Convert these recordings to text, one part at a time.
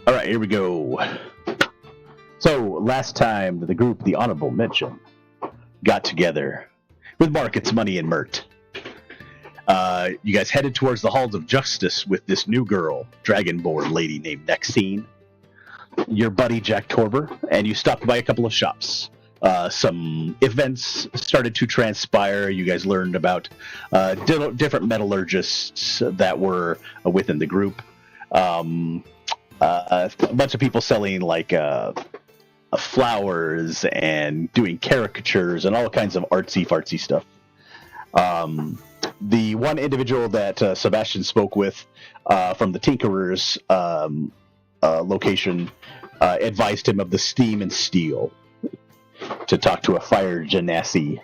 All right, here we go. So, last time the group, the Honorable Mention, got together with Markets, Money, and Mert. You guys headed towards the Halls of Justice with this new girl, Dragonborn lady named Nexine, your buddy Jack Torber, and you stopped by a couple of shops. Some events started to transpire. You guys learned about different metallurgists that were within the group. A bunch of people selling like flowers and doing caricatures and all kinds of artsy fartsy stuff. The one individual that Sebastian spoke with from the Tinkerer's location advised him of the Steam and Steel to talk to a fire genasi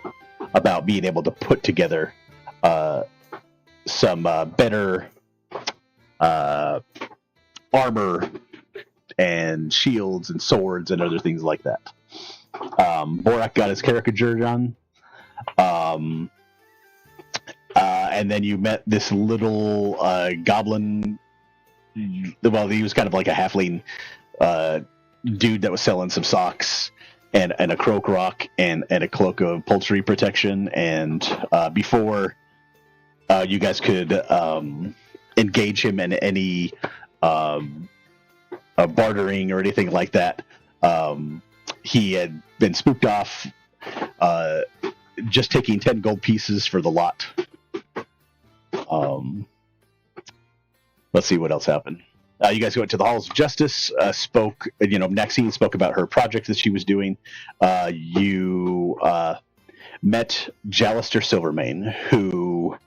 about being able to put together some better armor and shields and swords and other things like that. Borak got his caricature done. And then you met this little goblin. Well, he was kind of like a halfling dude that was selling some socks and a croak rock and a cloak of poultry protection. And before you guys could engage him in any bartering or anything like that, he had been spooked off, just taking 10 gold pieces for the lot. Let's see what else happened. You guys went to the Halls of Justice, Nexine spoke about her project that she was doing. You met Jallister Silvermane, who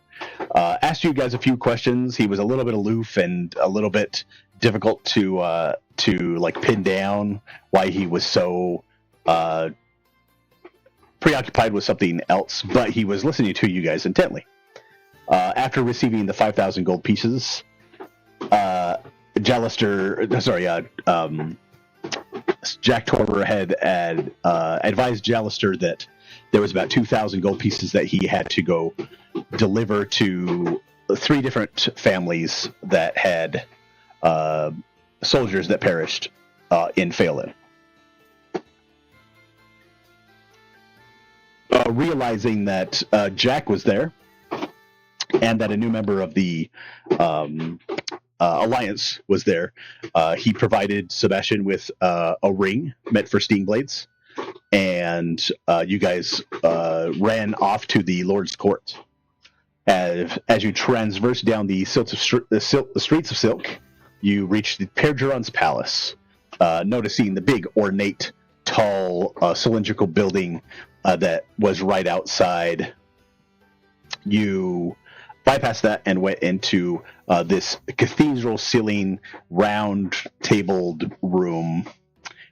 asked you guys a few questions. He was a little bit aloof and a little bit difficult to like pin down why he was so preoccupied with something else, but he was listening to you guys intently. After receiving the 5,000 gold pieces, Jack Torber had advised Jallister that there was about 2,000 gold pieces that he had to go deliver to 3 different families that had soldiers that perished in Phelan. Realizing that Jack was there, and that a new member of the Alliance was there, he provided Sebastian with a ring meant for steam blades, and you guys ran off to the Lord's Court. As you transverse down the streets of Silk, you reach the Pergeron's Palace, noticing the big, ornate, tall, cylindrical building that was right outside. You bypassed that and went into this cathedral ceiling, round-tabled room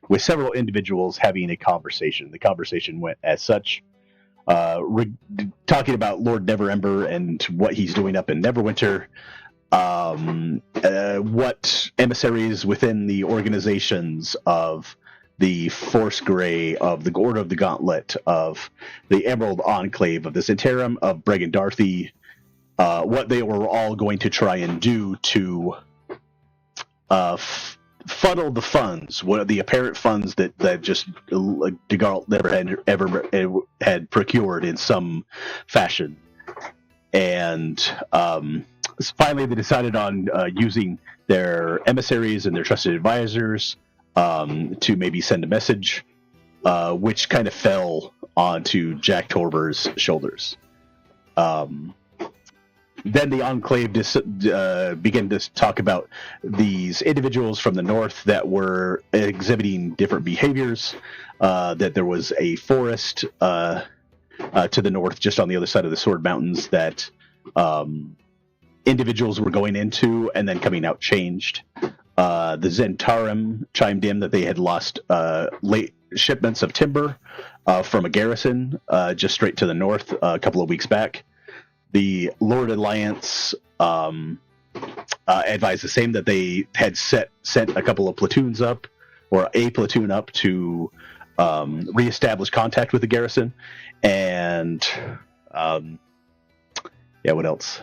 with several individuals having a conversation. The conversation went as such, talking about Lord Neverember and what he's doing up in Neverwinter, what emissaries within the organizations of the Force Grey, of the Order of the Gauntlet, of the Emerald Enclave, of the Centerum, of Bregandarthy, what they were all going to try and do to funnel the funds, what the apparent funds that just DeGault never had procured in some fashion. And finally they decided on using their emissaries and their trusted advisors to maybe send a message, which kind of fell onto Jack Torber's shoulders. Then the Enclave began to talk about these individuals from the north that were exhibiting different behaviors, that there was a forest to the north, just on the other side of the Sword Mountains, that individuals were going into and then coming out changed. The Zentarum chimed in that they had lost late shipments of timber from a garrison just straight to the north a couple of weeks back. The Lord Alliance advised the same, that they had sent a couple of platoons up, or a platoon up, to reestablish contact with the garrison. And what else?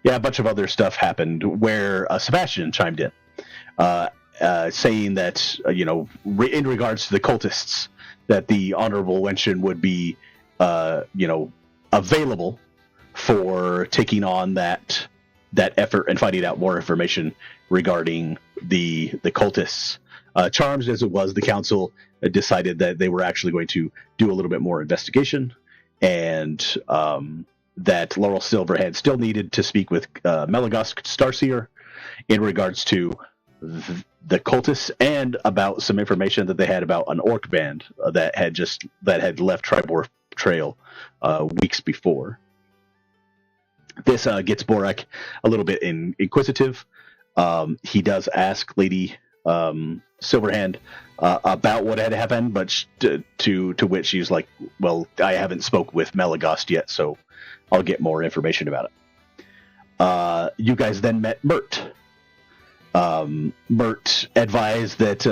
Yeah, a bunch of other stuff happened where Sebastian chimed in. saying that in regards to the cultists, that the Honorable Wenshin would be available for taking on that effort and finding out more information regarding the cultists. Charmed as it was, the council decided that they were actually going to do a little bit more investigation, and that Laurel Silverhand still needed to speak with Melagosk Starseer in regards to the cultists and about some information that they had about an orc band that had left Tribor Trail weeks before. This gets Borak a little bit inquisitive. He does ask Lady Silverhand about what had happened, but to which she's like, "Well, I haven't spoke with Melagost yet, so I'll get more information about it." You guys then met Mert. Mert advised that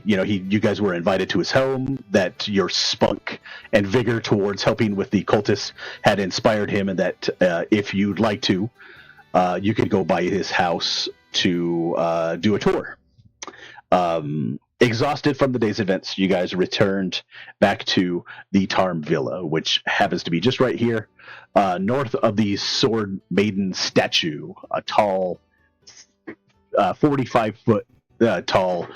you guys were invited to his home, that your spunk and vigor towards helping with the cultists had inspired him, and that if you'd like to, you could go by his house to do a tour. Exhausted from the day's events, you guys returned back to the Tarm Villa, which happens to be just right here, north of the Sword Maiden statue, a tall 45-foot tall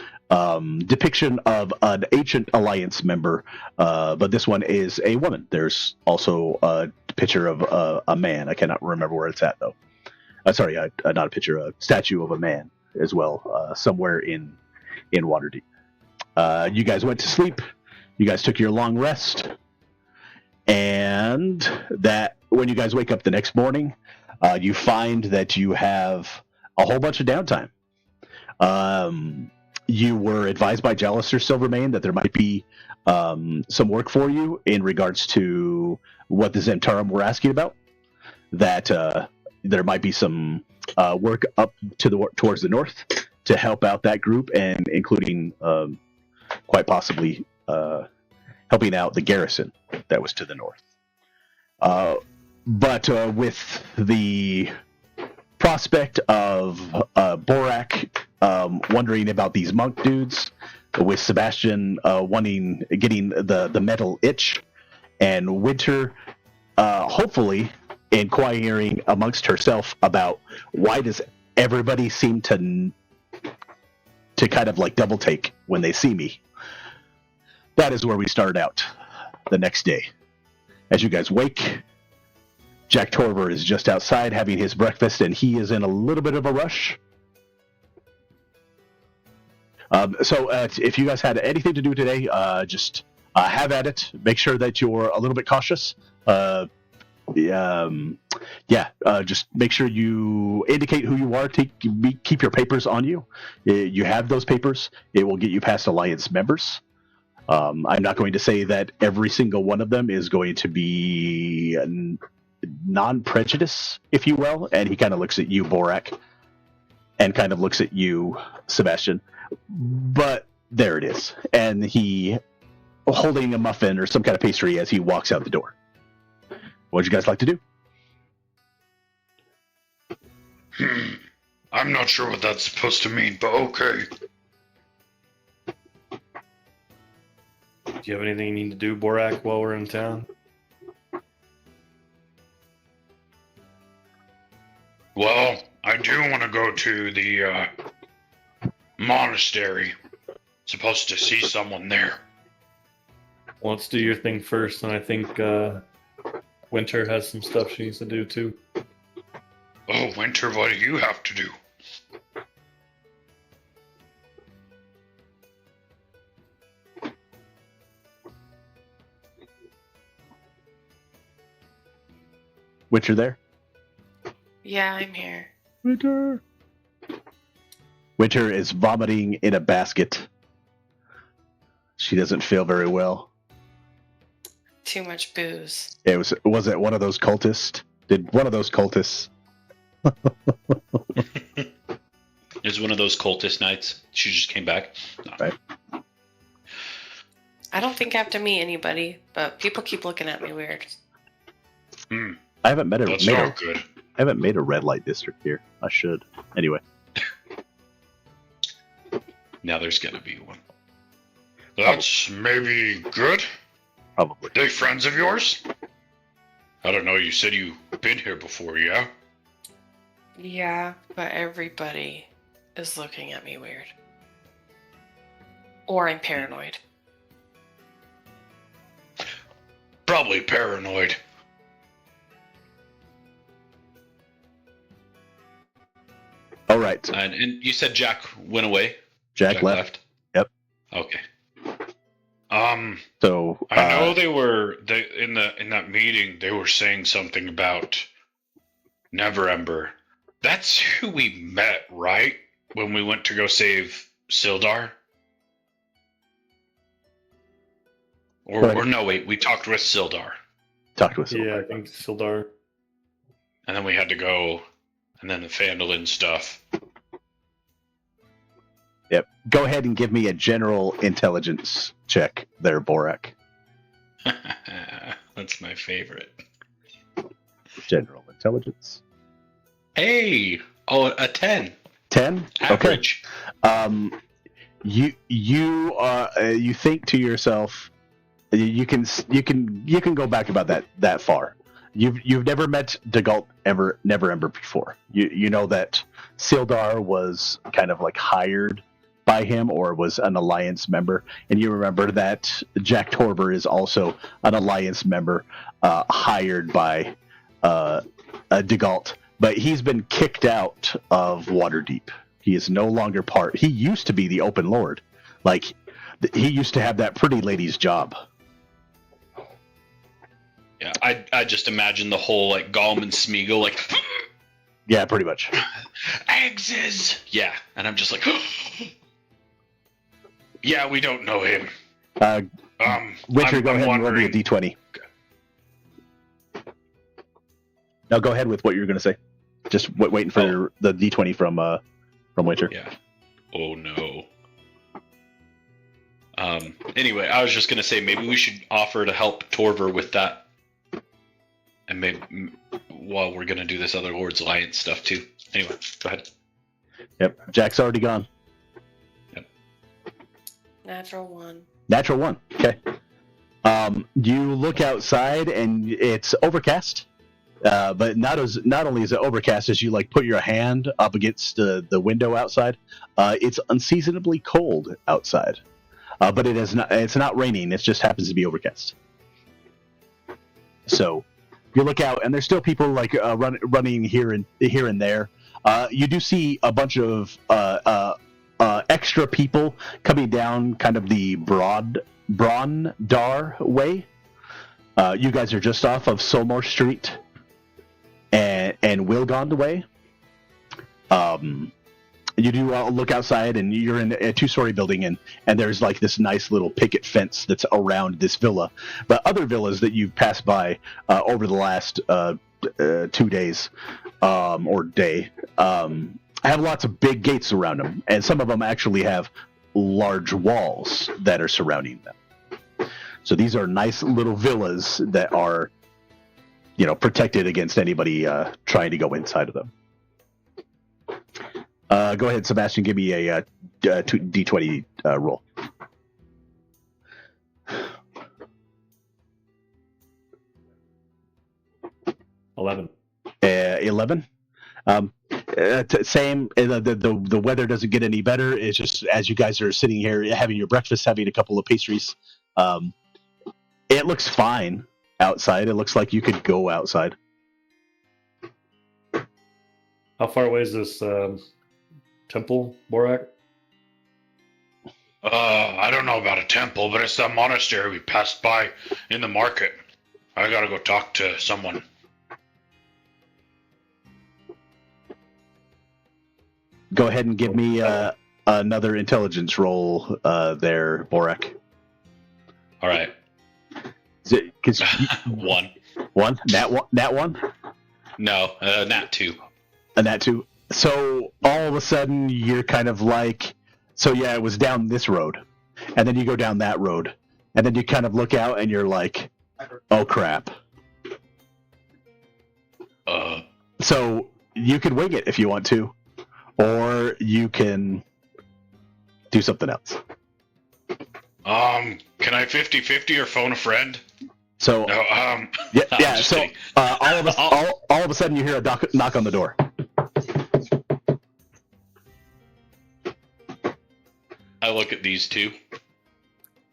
depiction of an Ancient Alliance member, but this one is a woman. There's also a picture of a man. I cannot remember where it's at, though. Sorry, not a picture, a statue of a man as well, somewhere in Waterdeep. You guys went to sleep. You guys took your long rest. And that when you guys wake up the next morning, you find that you have a whole bunch of downtime. You were advised by Jallister Silvermane that there might be some work for you in regards to what the Zentarum were asking about. That there might be some work up to towards the north to help out that group, and including quite possibly helping out the garrison that was to the north. But with the prospect of Borak wondering about these monk dudes, with Sebastian getting the metal itch, and Winter hopefully inquiring amongst herself about why does everybody seem to kind of like double take when they see me. That is where we start out the next day. As you guys wake, Jack Torver is just outside having his breakfast, and he is in a little bit of a rush. So if you guys had anything to do today, just have at it. Make sure that you're a little bit cautious. Just make sure you indicate who you are. Keep your papers on you. You have those papers. It will get you past Alliance members. I'm not going to say that every single one of them is going to be non-prejudice, if you will. And he kind of looks at you, Borak, and kind of looks at you, Sebastian. But there it is. And he holding a muffin or some kind of pastry as he walks out the door. What would you guys like to do? I'm not sure what that's supposed to mean, but okay. Do you have anything you need to do, Borak, while we're in town? Well, I do want to go to the monastery. Supposed to see someone there. Well, let's do your thing first, and I think Winter has some stuff she needs to do too. Oh, Winter, what do you have to do? Winter there? Yeah, I'm here. Winter! Winter is vomiting in a basket. She doesn't feel very well. Too much booze. Was it one of those cultists? Did one of those cultists? It's one of those cultist nights. She just came back. No. Right. I don't think I have to meet anybody, but people keep looking at me weird. I haven't met That's all good. I haven't made a red light district here. I should. Anyway. Now there's gonna be one. That's maybe good. Probably. They friends of yours? I don't know. You said you've been here before, yeah? Yeah, but everybody is looking at me weird. Or I'm paranoid. Probably paranoid. All right. And you said Jack went away. Jack left. Yep. Okay. So I know they in that meeting they were saying something about Neverember. That's who we met, right? When we went to go save Sildar? Or no, wait, we talked with Sildar. talked with. Yeah, I think Sildar. And then we had to go, and then the Phandalin stuff. Yep. Go ahead and give me a general intelligence check there, Borak. That's my favorite. General intelligence. Hey! Oh, a 10. 10? Average. Okay. You think to yourself, you can go back about that far. You've never met Dagult Neverember before. You know that Sildar was kind of like hired by him or was an alliance member, and you remember that Jack Torber is also an alliance member hired by Dagult, but he's been kicked out of Waterdeep. He is no longer part. He used to be the Open Lord. Like, he used to have that pretty lady's job. Yeah, I just imagine the whole, like, Gollum and Smeagol, like, Yeah, pretty much. Exes! Yeah, and I'm just like, yeah, we don't know him. Richard, go I'm ahead and roll me a wondering- d20. Now go ahead with what you were going to say. Just waiting for the d20 from Witcher. Yeah. Oh, no. Anyway, I was just going to say, maybe we should offer to help Torver with that. And maybe while we're going to do this other Lord's Alliance stuff, too. Anyway, go ahead. Yep, Jack's already gone. Natural 1. Natural 1. Okay. You look outside and it's overcast, but not only is it overcast, as you like put your hand up against the window outside, it's unseasonably cold outside. But it's not raining. It just happens to be overcast. So you look out, and there's still people like running here and there. You do see a bunch of extra people coming down kind of the Brondar way. You guys are just off of Solmore Street and Wilgond way. You do look outside, and you're in a 2-story building, and there's like this nice little picket fence that's around this villa. But other villas that you've passed by over the last 2 days or day have lots of big gates around them, and some of them actually have large walls that are surrounding them. So these are nice little villas that are, protected against anybody trying to go inside of them. Go ahead, Sebastian. Give me a d20 roll. $11. 11. Same. The weather doesn't get any better. It's just as you guys are sitting here having your breakfast, having a couple of pastries. It looks fine outside. It looks like you could go outside. How far away is this temple, Borak? I don't know about a temple, but it's that monastery we passed by in the market. I gotta go talk to someone. Go ahead and give me another intelligence roll there, Borak. All right. Because 1. one? Nat 1? No, Nat 2. A Nat 2. So all of a sudden you're kind of like, so yeah, it was down this road, and then you go down that road, and then you kind of look out and you're like, oh crap. So you can wing it if you want to, or you can do something else. Can I 50-50 or phone a friend? So No, yeah. I'm just So kidding. all of a sudden you hear a knock on the door. I look at these two.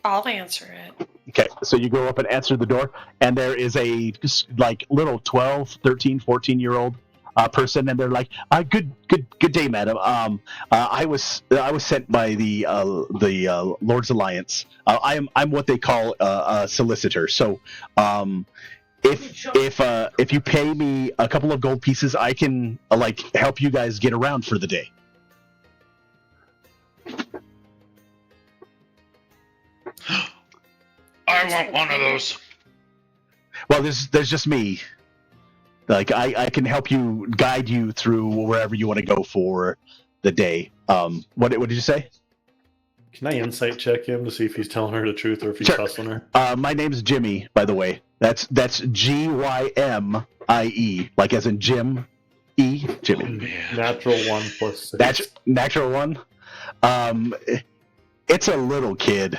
I'll answer it. Okay, so you go up and answer the door, and there is a like little 12, 13, 14-year-old person, and they're like, "Good day, madam. I was sent by the Lord's Alliance. I'm what they call a solicitor. So, if you pay me a couple of gold pieces, I can like help you guys get around for the day." I want one of those. Well, there's just me. Like I can help you, guide you through wherever you want to go for the day. What did you say? Can I insight check him to see if he's telling her the truth or if he's Sure. hustling her? My name's Jimmy, by the way. That's Gymie, like as in Jim E. Jimmy. Man. Natural 1 plus 6. That's natural one. It's a little kid.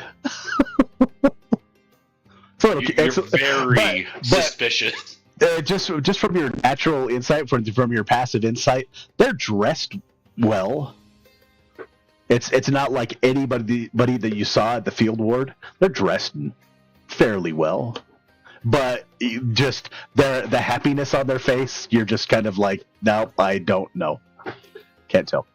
It's a little kid. You're very but- suspicious. Just from your natural insight, from your passive insight, they're dressed well. It's not like anybody that you saw at the field ward. They're dressed fairly well, but just the happiness on their face, you're just kind of like, no, I don't know, can't tell.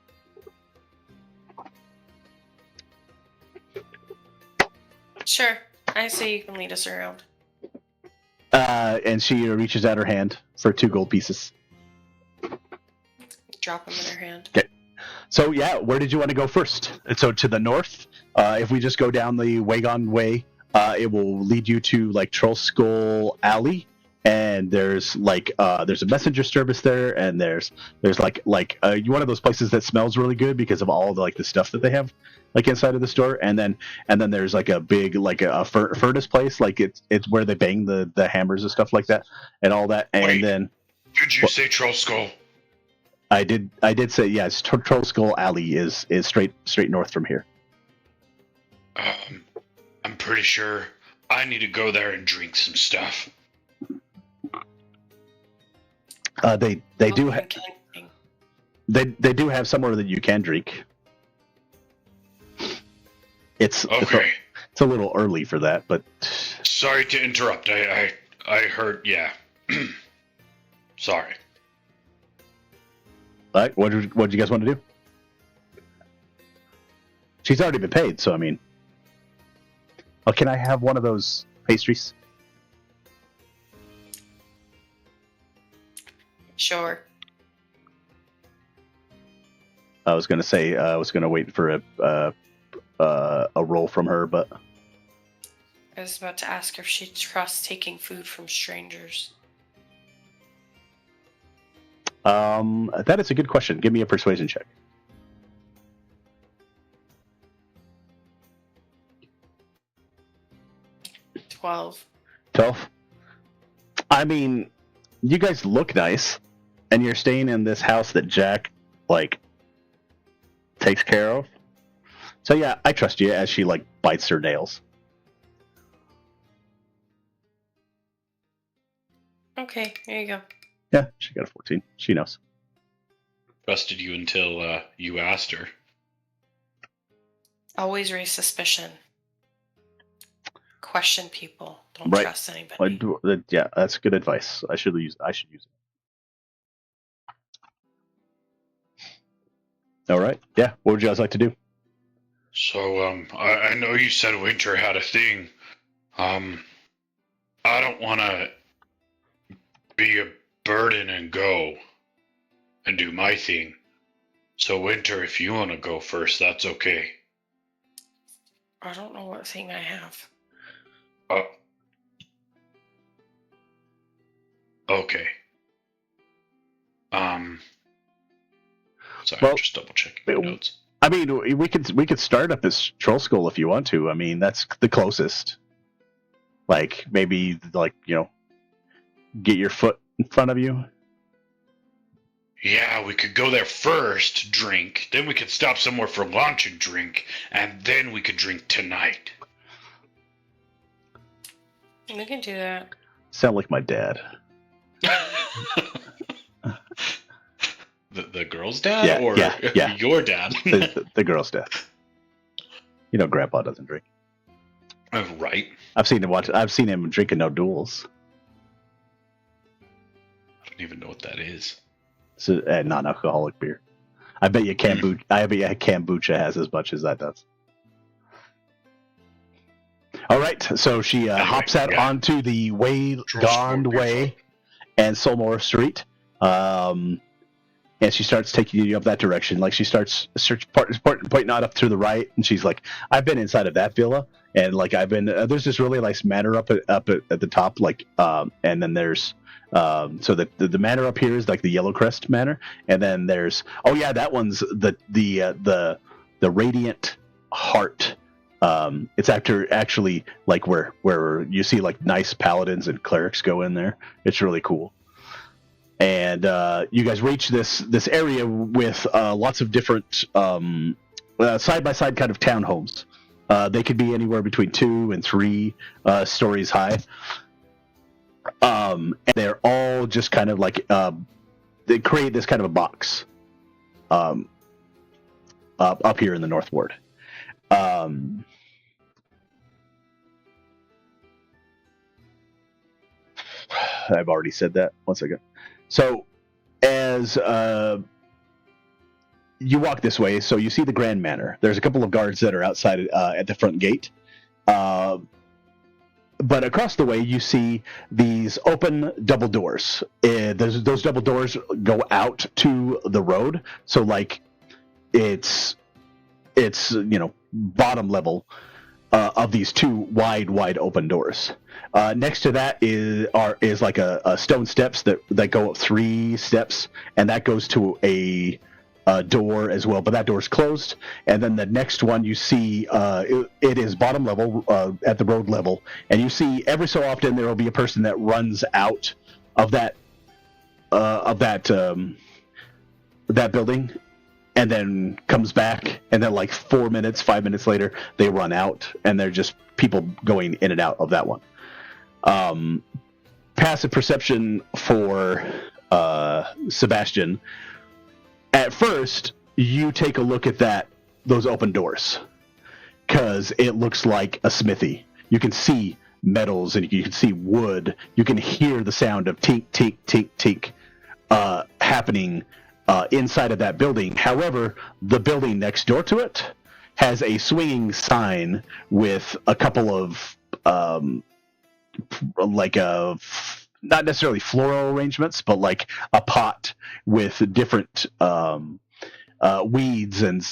Sure. I say you can lead us around. And she reaches out her hand for 2 gold pieces. Drop them in her hand. So yeah, where did you want to go first? So to the north. If we just go down the Wagon Way, it will lead you to like Troll Skull Alley, and there's like there's a messenger service there, and there's like one of those places that smells really good because of all the the stuff that they have like inside of the store, and then there's like a big like a furnace place, like it's where they bang the hammers and stuff like that and all that, and Wait. then Did you say Troll Skull? I did say yes. Troll Skull Alley is straight north from here. I'm pretty sure I need to go there and drink some stuff. They do they do have somewhere that you can drink. It's Okay. it's a little early for that, but Sorry to interrupt. I heard. Yeah. Sorry. what do you guys want to do? She's already been paid, so I mean, oh, can I have one of those pastries? Sure. I was gonna say I was gonna wait for a roll from her, but I was about to ask if she trusts taking food from strangers. that is a good question. Give me a persuasion check. 12. 12. I mean, you guys look nice, and you're staying in this house that Jack like takes care of. So yeah, I trust you as she like bites her nails. Okay, there you go. Yeah, she got a 14. She knows. Trusted you until you asked her. Always raise suspicion. Question people. Don't Right. trust anybody. Yeah, that's good advice. I should use it. All right. Yeah. What would you guys like to do? So, I know you said Winter had a thing. I don't want to be a burden and go and do my thing. So, Winter, if you want to go first, that's okay. I don't know what thing I have. Oh. Okay. Sorry, Well, just double checking my notes. I mean, we could start at this Troll Skull if you want to. I mean, that's the closest. Like maybe like get your foot in front of you. Yeah, we could go there first, drink. Then we could stop somewhere for lunch and drink. And then we could drink tonight. We can do that. Sound like my dad. The girl's dad? Yeah, or yeah. your dad? The girl's dad. You know, Grandpa doesn't drink. Right. I've seen him drinking no duels. I don't even know what that is. It's a non-alcoholic beer. I bet you kombucha has as much as that does. All right, so she hops out onto the Waygond Way and Solmore Street, and she starts taking you up that direction. Like she starts pointing out up to the right, and she's like, "I've been inside of that villa, and like I've been there's this really nice manor up at the top, like and then there's so the manor up here is like the Yellow Crest Manor, and then there's that one's the Radiant Heart." It's actually like where you see like nice paladins and clerics go in there. It's really cool. And you guys reach this area with lots of different side by side kind of townhomes. They could be anywhere between 2 and 3 stories high. And they're all just kind of like they create this kind of a box up here in the North Ward. I've already said that. One second. So, as you walk this way, so you see the Grand Manor. There's a couple of guards that are outside at the front gate. But across the way, you see these open double doors. Those double doors go out to the road. So, like, it's bottom level of these 2 wide open doors. Next to that is like a stone steps that go up 3 steps, and that goes to a door as well, but that door is closed. And then the next one you see it is bottom level at the road level, and you see every so often there will be a person that runs out of that building and then comes back, and then like 5 minutes later they run out, and they're just people going in and out of that one. Passive perception for Sebastian. At first, you take a look at those open doors, because it looks like a smithy. You can see metals, and you can see wood. You can hear the sound of tink, tink, tink, tink happening inside of that building. However, the building next door to it has a swinging sign with a couple of not necessarily floral arrangements, but like a pot with different weeds and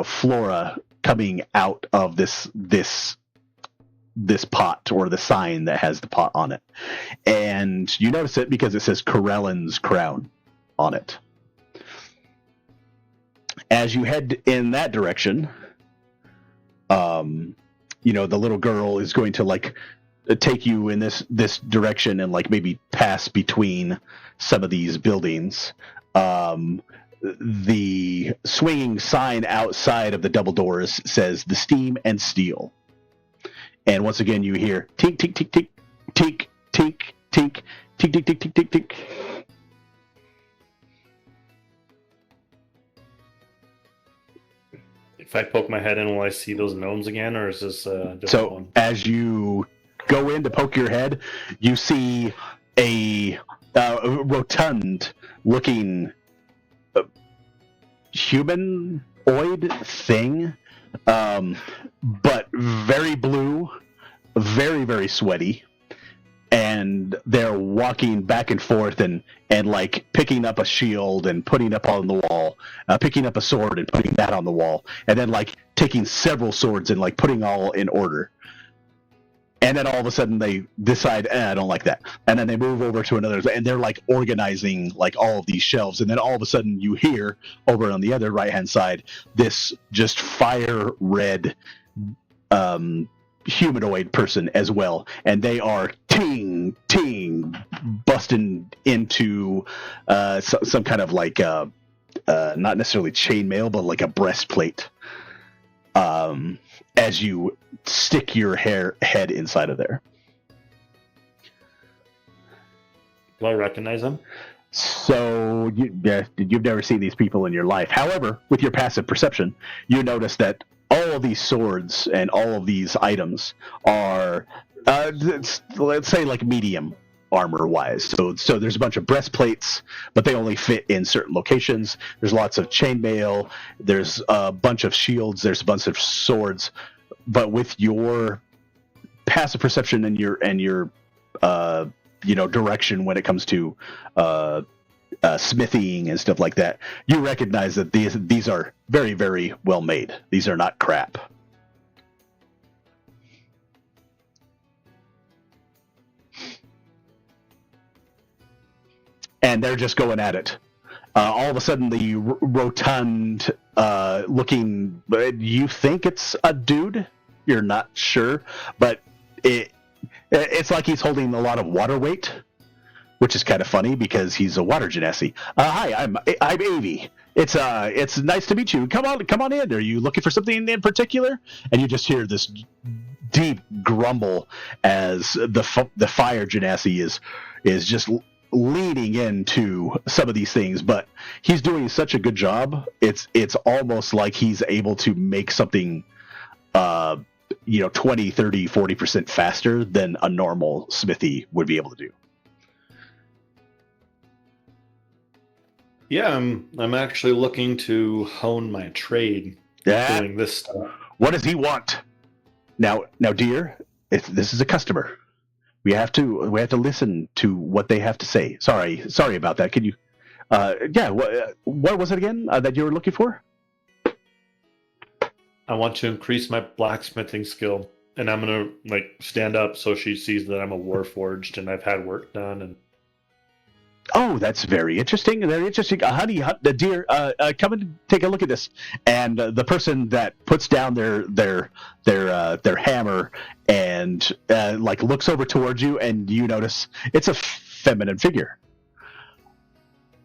flora coming out of this pot, or the sign that has the pot on it. And you notice it because it says Corellin's Crown on it. As you head in that direction, the little girl is going to like take you in this direction and like maybe pass between some of these buildings. The swinging sign outside of the double doors says "The Steam and Steel." And once again, you hear tink, tink, tink, tink, tink, tink, tink, tink, tink, tink, tink, tink, tink. If I poke my head in, will I see those gnomes again, or is this a different So one? as you go in to poke your head, you see a rotund-looking humanoid thing, but very blue, very, very sweaty, and they're walking back and forth and like picking up a shield and putting up on the wall, picking up a sword and putting that on the wall, and then like taking several swords and like putting all in order. And then all of a sudden they decide, I don't like that. And then they move over to another, and they're like organizing like all of these shelves. And then all of a sudden you hear over on the other right-hand side, this just fire red humanoid person as well, and they are ting busting into some kind of like not necessarily chainmail, but like a breastplate. As you stick your head inside of there. Do I recognize him? So you've never seen these people in your life. However, with your passive perception, you notice that all of these swords and all of these items are, let's say, like medium armor-wise. So there's a bunch of breastplates, but they only fit in certain locations. There's lots of chainmail. There's a bunch of shields. There's a bunch of swords. But with your passive perception and your direction when it comes to smithing and stuff like that, you recognize that these are very, very well made. These are not crap. And they're just going at it. All of a sudden, the rotund looking, you think it's a dude, you're not sure, but it's like he's holding a lot of water weight, which is kind of funny because he's a water genasi. Hi, I'm Avi. It's nice to meet you. Come on in. Are you looking for something in particular? And you just hear this deep grumble as the fire genasi is just leaning into some of these things, but he's doing such a good job. It's almost like he's able to make something 20, 30, 40% faster than a normal smithy would be able to do. Yeah, I'm actually looking to hone my trade doing this stuff. What does he want? Now, dear, this is a customer. We have to listen to what they have to say. Sorry about that. Can you? What was it again that you were looking for? I want to increase my blacksmithing skill, and I'm gonna stand up so she sees that I'm a warforged and I've had work done. And oh, that's very interesting. Very interesting, honey. Dear, come and take a look at this. And the person that puts down their hammer and looks over towards you, and you notice it's a feminine figure,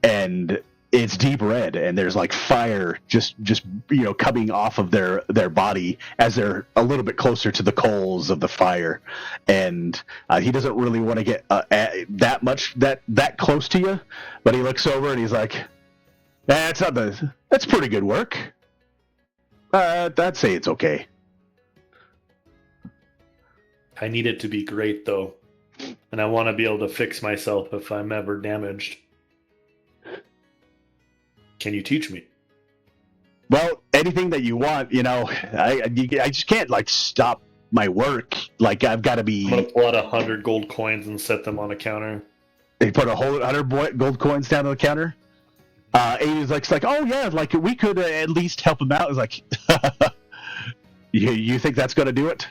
and it's deep red, and there's like fire just coming off of their body as they're a little bit closer to the coals of the fire, and he doesn't really want to get that close to you, but he looks over and he's like, that's pretty good work. I'd say it's okay. I need it to be great though, and I want to be able to fix myself if I'm ever damaged. Can you teach me? Well, anything that you want, I just can't stop my work. I've got to be. I'm gonna pull out 100 gold coins and set them on a counter. They put a whole 100 gold coins down on the counter. Amy's like, oh yeah, we could at least help him out. It's like, you think that's gonna do it?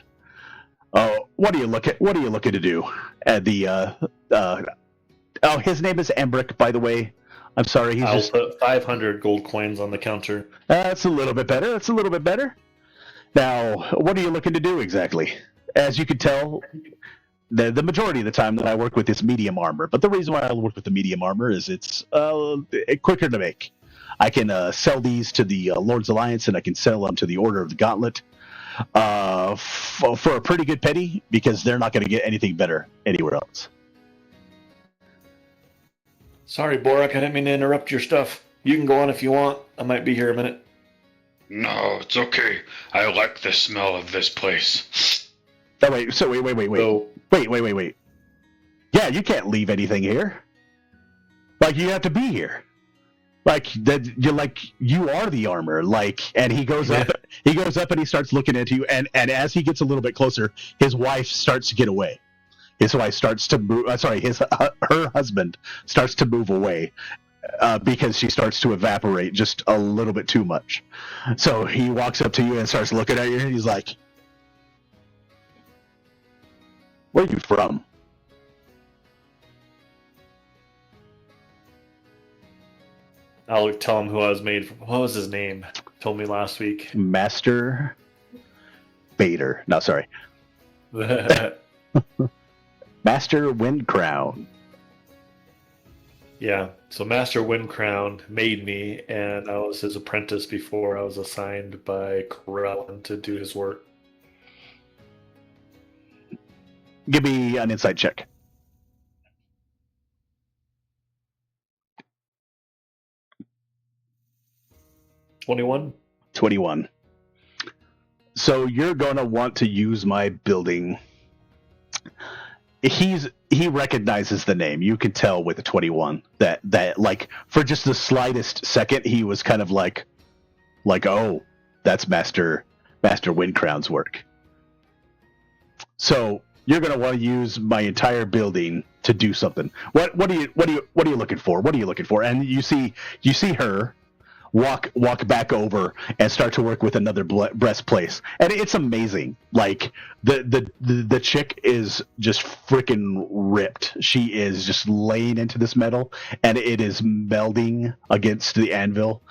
Oh, what are you looking to do? His name is Embrick, by the way. I'm sorry, I'll put 500 gold coins on the counter. That's a little bit better. Now, what are you looking to do exactly? As you can tell, the majority of the time that I work with is medium armor, but the reason why I work with the medium armor is it's quicker to make. I can sell these to the Lord's Alliance, and I can sell them to the Order of the Gauntlet for a pretty good penny, because they're not going to get anything better anywhere else. Sorry, Borak, I didn't mean to interrupt your stuff. You can go on if you want. I might be here a minute. No, it's okay. I like the smell of this place. Oh, wait. So wait. Yeah, you can't leave anything here. You have to be here. You are the armor. And he goes up. He goes up and he starts looking at you. And as he gets a little bit closer, his wife starts to get away. His wife starts to move. Her husband starts to move away because she starts to evaporate just a little bit too much. So he walks up to you and starts looking at you, and he's like, "Where are you from?" I'll tell him who I was made from. What was his name? Told me last week. Master Bader. No, sorry. Master Wind Crown. Yeah, so Master Windcrown made me, and I was his apprentice before I was assigned by Corellin to do his work. Give me an insight check. 21? 21. So you're going to want to use my building. He recognizes the name. You can tell with the 21 that like for just the slightest second he was kind of like oh, that's Master Windcrown's work. So you're going to want to use my entire building to do something. What are you looking for? What are you looking for? And you see her walk back over and start to work with another breastplate, and it's amazing. Like the chick is just freaking ripped. She is just laying into this metal, and it is melding against the anvil,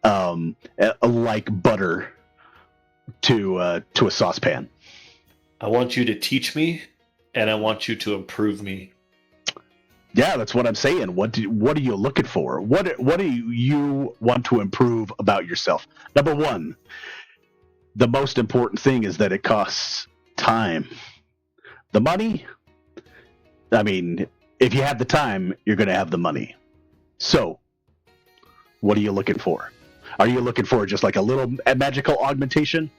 like butter to a saucepan. I want you to teach me, and I want you to improve me. Yeah, that's what I'm saying. What are you looking for? What do you want to improve about yourself? Number one, the most important thing is that it costs time. The money, I mean, if you have the time, you're going to have the money. So, what are you looking for? Are you looking for just like a little magical augmentation?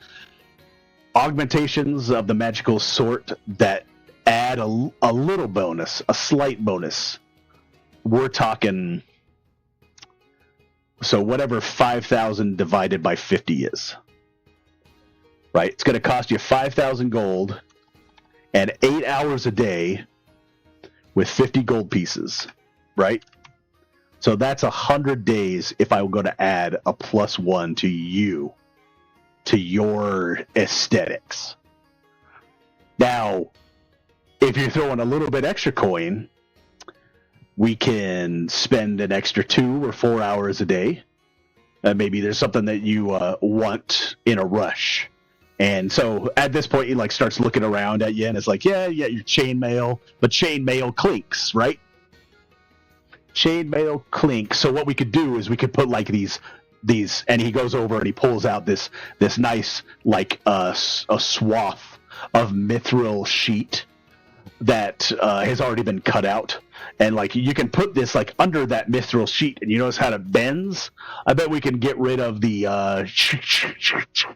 Augmentations of the magical sort that add a little bonus, a slight bonus. We're talking, so whatever 5,000 divided by 50 is, right? It's going to cost you 5,000 gold and 8 hours a day with 50 gold pieces, right? So that's 100 days if I'm going to add a +1 to you, to your aesthetics. Now, if you're throwing a little bit extra coin, we can spend an extra 2 or 4 hours a day. Maybe there's something that you want in a rush. And so at this point, he like starts looking around at you, and it's like, yeah, your chainmail, but chainmail clinks, right? Chainmail clinks. So what we could do is we could put like these, and he goes over and he pulls out this nice like a swath of mithril sheet that has already been cut out, and like you can put this like under that mithril sheet, and you notice how it bends. I bet we can get rid of the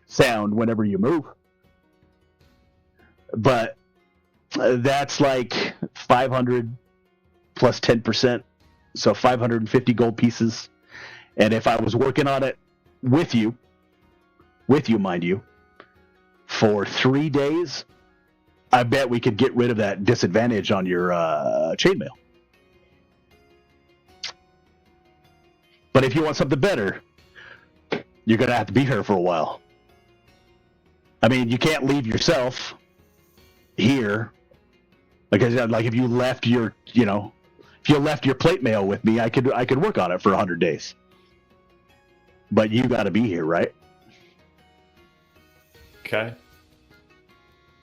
sound whenever you move. But that's like 500 plus 10%, so 550 gold pieces. And if I was working on it with you, mind you, for 3 days, I bet we could get rid of that disadvantage on your chainmail. But if you want something better, you're going to have to be here for a while. I mean, you can't leave yourself here. Because like if you left your, plate mail with me, I could work on it for 100 days. But you got to be here, right? Okay.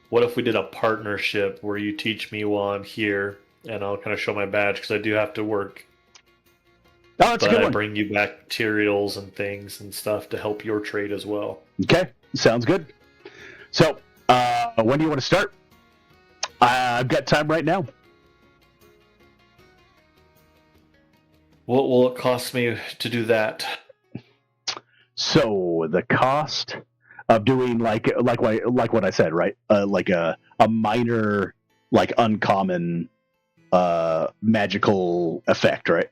What if we did a partnership where you teach me while I'm here, and I'll kind of show my badge because I do have to work. Oh, that's a good But I one. bring you back materials and things and stuff to help your trade as well. Okay, sounds good. So, when do you want to start? I've got time right now. What will it cost me to do that? So the cost of doing like what I said, right? Like a minor, like uncommon, magical effect, right?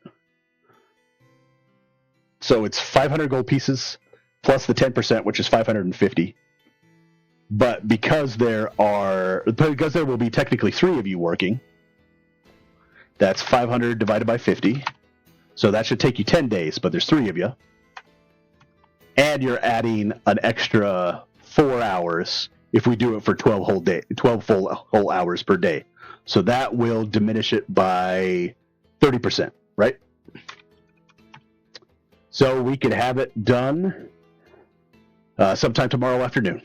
So it's 500 gold pieces plus the 10%, which is 550. But because there will be technically 3 of you working, that's 500 divided by 50. So that should take you 10 days, but there's 3 of you. And you're adding an extra 4 hours if we do it for 12 whole hours per day. So that will diminish it by 30%, right? So we could have it done sometime tomorrow afternoon.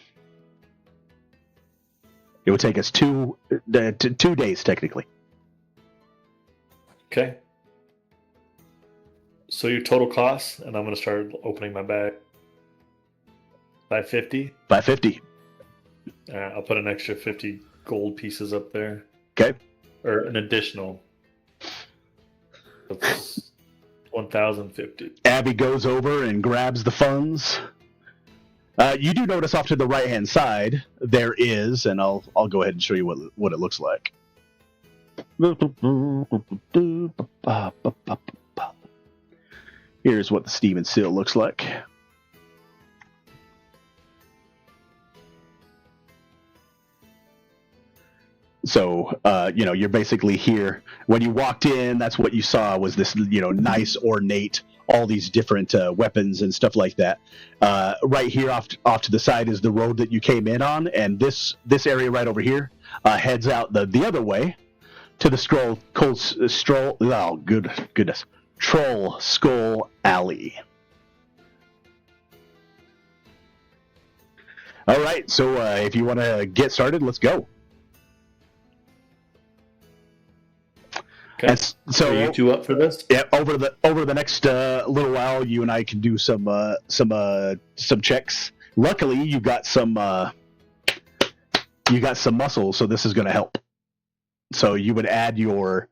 It would take us 2 days technically. Okay. So your total cost, and I'm gonna start opening my bag. 550. 550. I'll put an extra 50 gold pieces up there, Okay. or an additional. That's 1,050. Abby goes over and grabs the funds. You do notice off to the right-hand side there is, and I'll go ahead and show you what it looks like. Here's what the Steam and Seal looks like. So, you're basically here. When you walked in, that's what you saw was this, nice, ornate, all these different weapons and stuff like that. Right here off to the side is the road that you came in on, and this area right over here heads out the other way to the Troll Skull Alley. All right, so if you want to get started, let's go. Okay. And so, are you two up for this? Yeah, over the next little while, you and I can do some checks. Luckily, you got some muscle, so this is going to help. So you would add your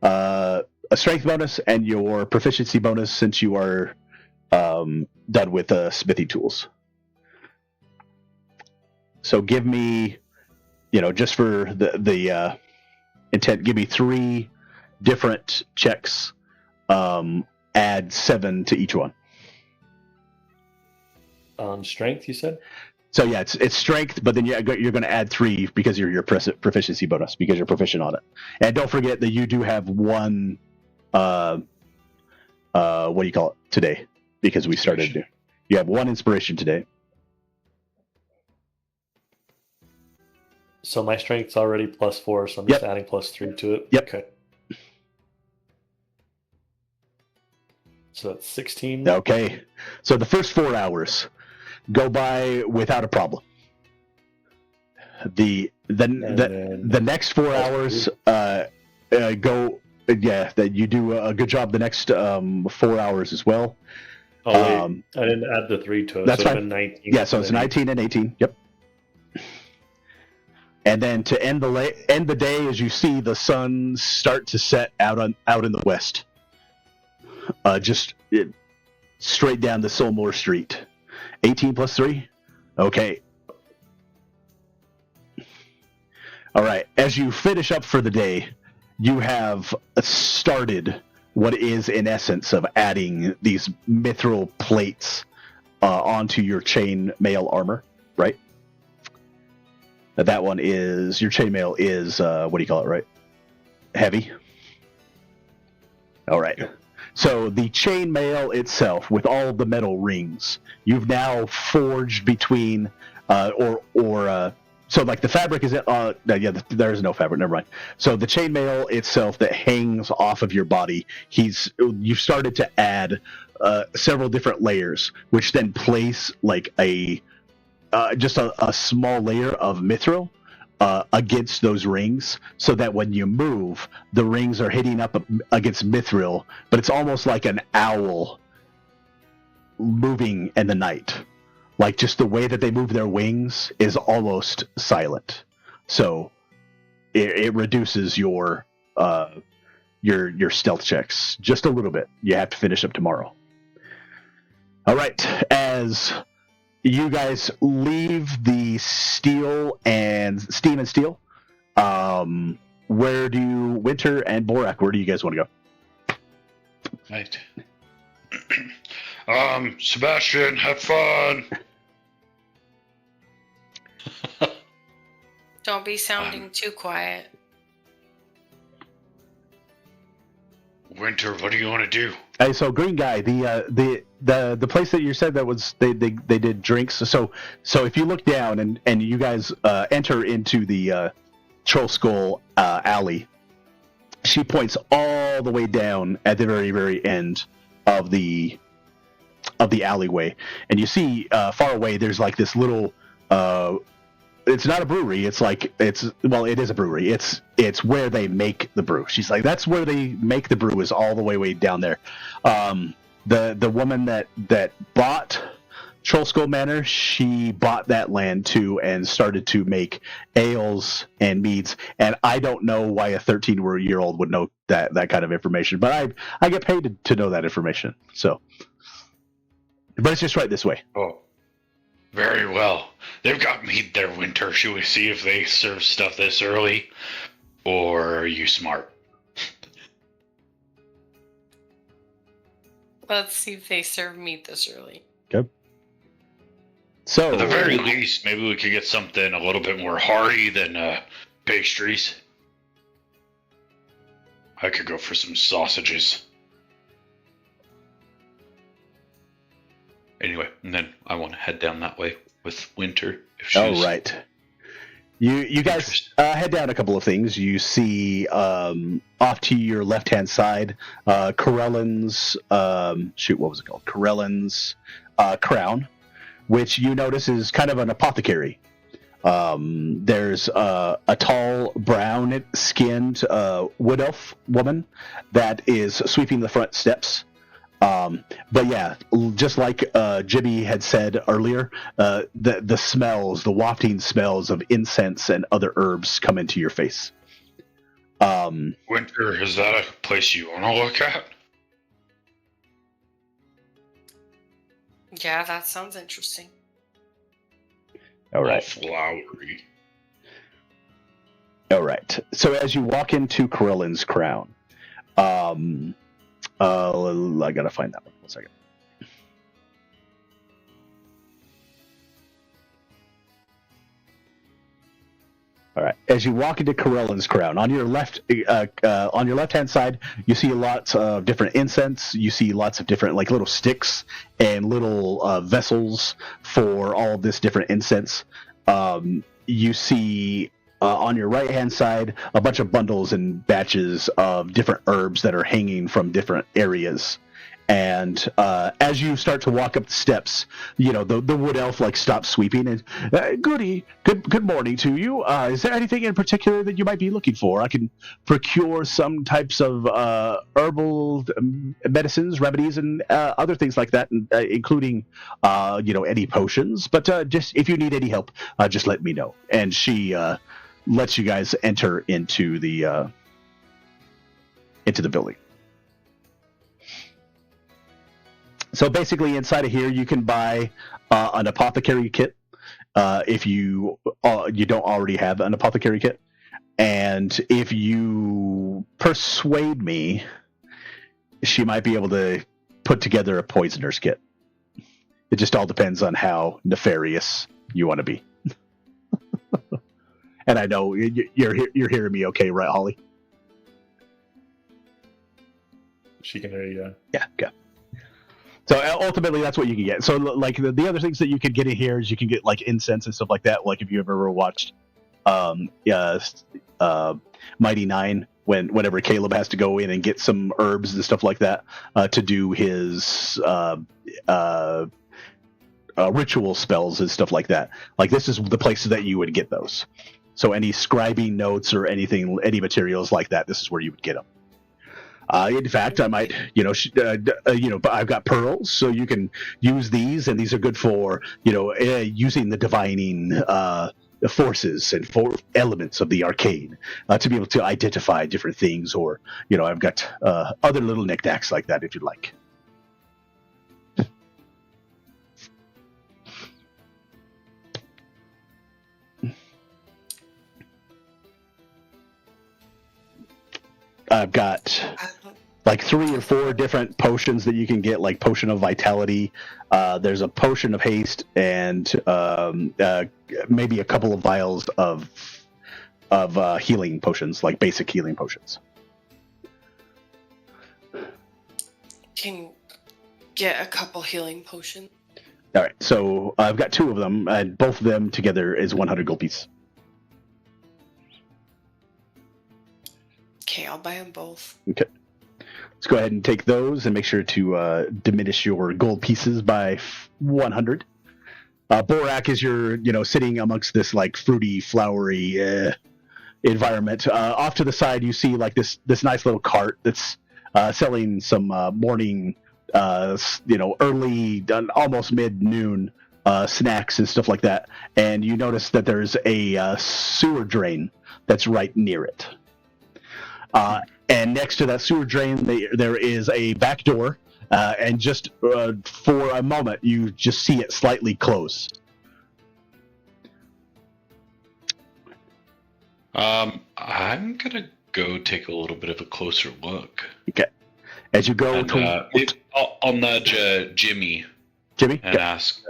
a strength bonus and your proficiency bonus since you are done with smithy tools. So give me, just for the intent, give me 3 different checks. Add 7 to each one. On strength, you said? So yeah, it's strength, but then you're going to add 3 because of your proficiency bonus because you're proficient on it. And don't forget that you do have 1. What do you call it today? Because we started. You have 1 inspiration today. So my strength's already +4, so I'm just adding +3 to it. Yep. Okay. So that's 16. Okay. So the first 4 hours go by without a problem. The next 4 hours go. Yeah, that you do a good job. The next 4 hours as well. Oh wait, I didn't add the 3 to it. That's so fine. It's 19. Yeah, so it's 19 and 18. Yep. And then to end the day, as you see the sun start to set out in the west, straight down the Solmore Street. 18 plus 3? Okay. All right. As you finish up for the day, you have started what is in essence of adding these mithril plates onto your chain mail armor, right? That one is, your chainmail is, what do you call it, right? Heavy. All right. So the chainmail itself, with all the metal rings, you've now forged between, so like the fabric is, there is no fabric, never mind. So the chainmail itself that hangs off of your body, you've started to add several different layers, which then place like just a small layer of mithril against those rings, so that when you move, the rings are hitting up against mithril, but it's almost like an owl moving in the night. Like, just the way that they move their wings is almost silent. So it reduces your stealth checks just a little bit. You have to finish up tomorrow. All right, as you guys leave the Steam and Steel. Where do Winter and Borak? Where do you guys want to go? Right. Sebastian, have fun. Don't be sounding too quiet. Winter, what do you want to do? Hey, so Green Guy, the place that you said that was they did drinks. So if you look down and you guys enter into the Troll Skull alley, she points all the way down at the very, very end of the alleyway, and you see far away there's like this little it's not a brewery. It is a brewery. It's where they make the brew. She's like, that's where they make the brew, is all the way down there. The woman that bought Troll Skull Manor, she bought that land too and started to make ales and meads. And I don't know why a 13-year-old would know that kind of information, but I get paid to know that information. So, but it's just right this way. Oh, very well. They've got mead there, Winter. Should we see if they serve stuff this early? Or are you smart? Let's see if they serve meat this early. Okay. So, At the very least, maybe we could get something a little bit more hearty than pastries. I could go for some sausages. Anyway, and then I want to head down that way with Winter. If she's right. You guys head down a couple of things. You see off to your left-hand side, Corellan's, what was it called? Corellan's Crown, which you notice is kind of an apothecary. There's a tall, brown-skinned wood elf woman that is sweeping the front steps. But yeah, just like Jibby had said earlier, the smells, the wafting smells of incense and other herbs come into your face. Winter, is that a place you want to look at? Yeah, that sounds interesting. All right. Flowery. All right. So as you walk into Corellan's Crown, I gotta find that one. 1 second. All right. As you walk into Corellan's Crown, on your left-hand side, you see lots of different incense. You see lots of different, like, little sticks and little vessels for all of this different incense. You see on your right-hand side a bunch of bundles and batches of different herbs that are hanging from different areas. And as you start to walk up the steps, you know, the wood elf like stops sweeping and good morning to you. Is there anything in particular that you might be looking for? I can procure some types of herbal medicines, remedies, and other things like that, including any potions. But just if you need any help, just let me know. And she lets you guys enter into the building. So basically, inside of here, you can buy an apothecary kit if you don't already have an apothecary kit, and if you persuade me, she might be able to put together a poisoner's kit. It just all depends on how nefarious you want to be. And I know you're hearing me, okay, right, Holly? She can hear you. Yeah. Okay. So ultimately, that's what you can get. So like the other things that you could get in here is you can get like incense and stuff like that. Like if you've ever watched Mighty Nine, whenever Caleb has to go in and get some herbs and stuff like that to do his ritual spells and stuff like that. Like this is the place that you would get those. So any scribing notes or anything, any materials like that, this is where you would get them. In fact, I might, but I've got pearls, so you can use these, and these are good for, using the divining forces and for elements of the arcane to be able to identify different things, or, I've got other little knickknacks like that if you'd like. I've got like 3 or 4 different potions that you can get, like potion of vitality. There's a potion of haste, and maybe a couple of vials of healing potions, like basic healing potions. Can get a couple healing potions. All right, so I've got 2 of them, and both of them together is 100 gold piece. Okay, I'll buy them both. Okay. Let's go ahead and take those and make sure to diminish your gold pieces by 100. Borak, is you're sitting amongst this like fruity, flowery environment. Off to the side, you see like this nice little cart that's selling some morning, early, almost mid-noon snacks and stuff like that. And you notice that there's a sewer drain that's right near it. And next to that sewer drain, there is a back door. And just for a moment, you just see it slightly close. I'm gonna go take a little bit of a closer look. Okay. As you go I'll nudge Jimmy Jimmy, and ask,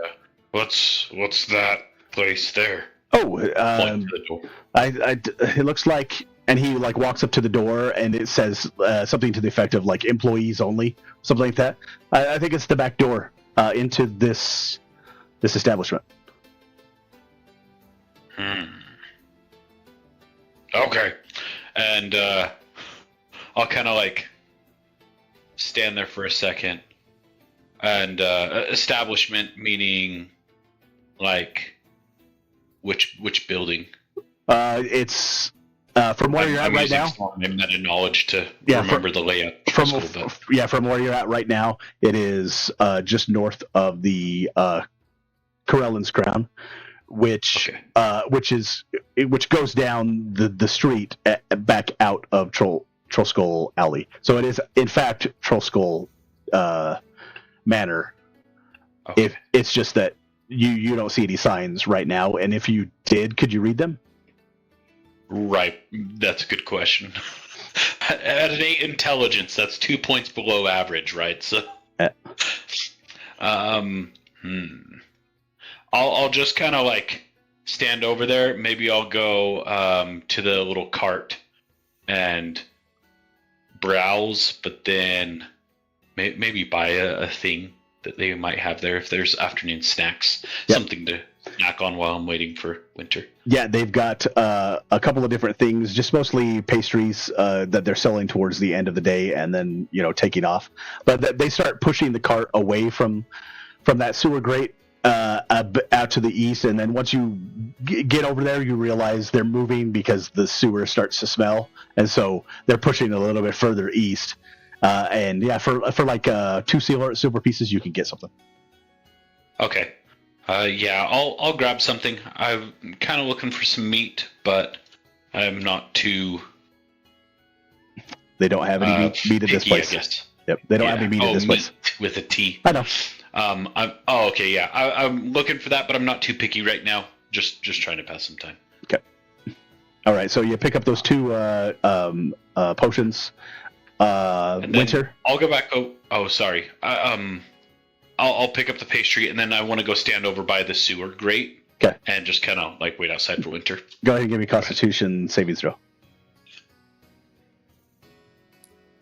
"What's that place there?" oh, Point to the door. it looks like, and he like walks up to the door, and it says something to the effect of like employees only, something like that. I think it's the back door into this establishment. Okay, and I'll kind of like stand there for a second. And establishment meaning like which building? It's from where you're at right now. I'm meta knowledge to remember the layout. From where you're at right now, it is just north of the Corellan's Crown, which goes down the street back out of Troll Skull Alley. So it is in fact Troll Skull Manor. Okay. It's just that you don't see any signs right now, and if you did, could you read them? Right, that's a good question. At an 8 intelligence, that's 2 points below average, right? So, I'll just kind of like stand over there. Maybe I'll go to the little cart and browse, but then maybe buy a thing that they might have there if there's afternoon snacks, something to snack on while I'm waiting for winter. Yeah, they've got a couple of different things, just mostly pastries that they're selling towards the end of the day, and then taking off. But they start pushing the cart away from that sewer grate out to the east, and then once you get over there, you realize they're moving because the sewer starts to smell, and so they're pushing a little bit further east. And yeah, for like 2 silver pieces, you can get something. Okay. I'll grab something. I'm kind of looking for some meat, but I'm not too. They don't have any meat at this place. I guess. Yep, they don't have any meat at this place. With a T. I know. Okay, yeah. I'm looking for that, but I'm not too picky right now. Just trying to pass some time. Okay. All right, so you pick up those 2 potions. And Winter. I'll go back. Oh, sorry. I'll pick up the pastry, and then I want to go stand over by the sewer grate. Okay. And just kind of like wait outside for winter. Go ahead and give me a Constitution saving throw.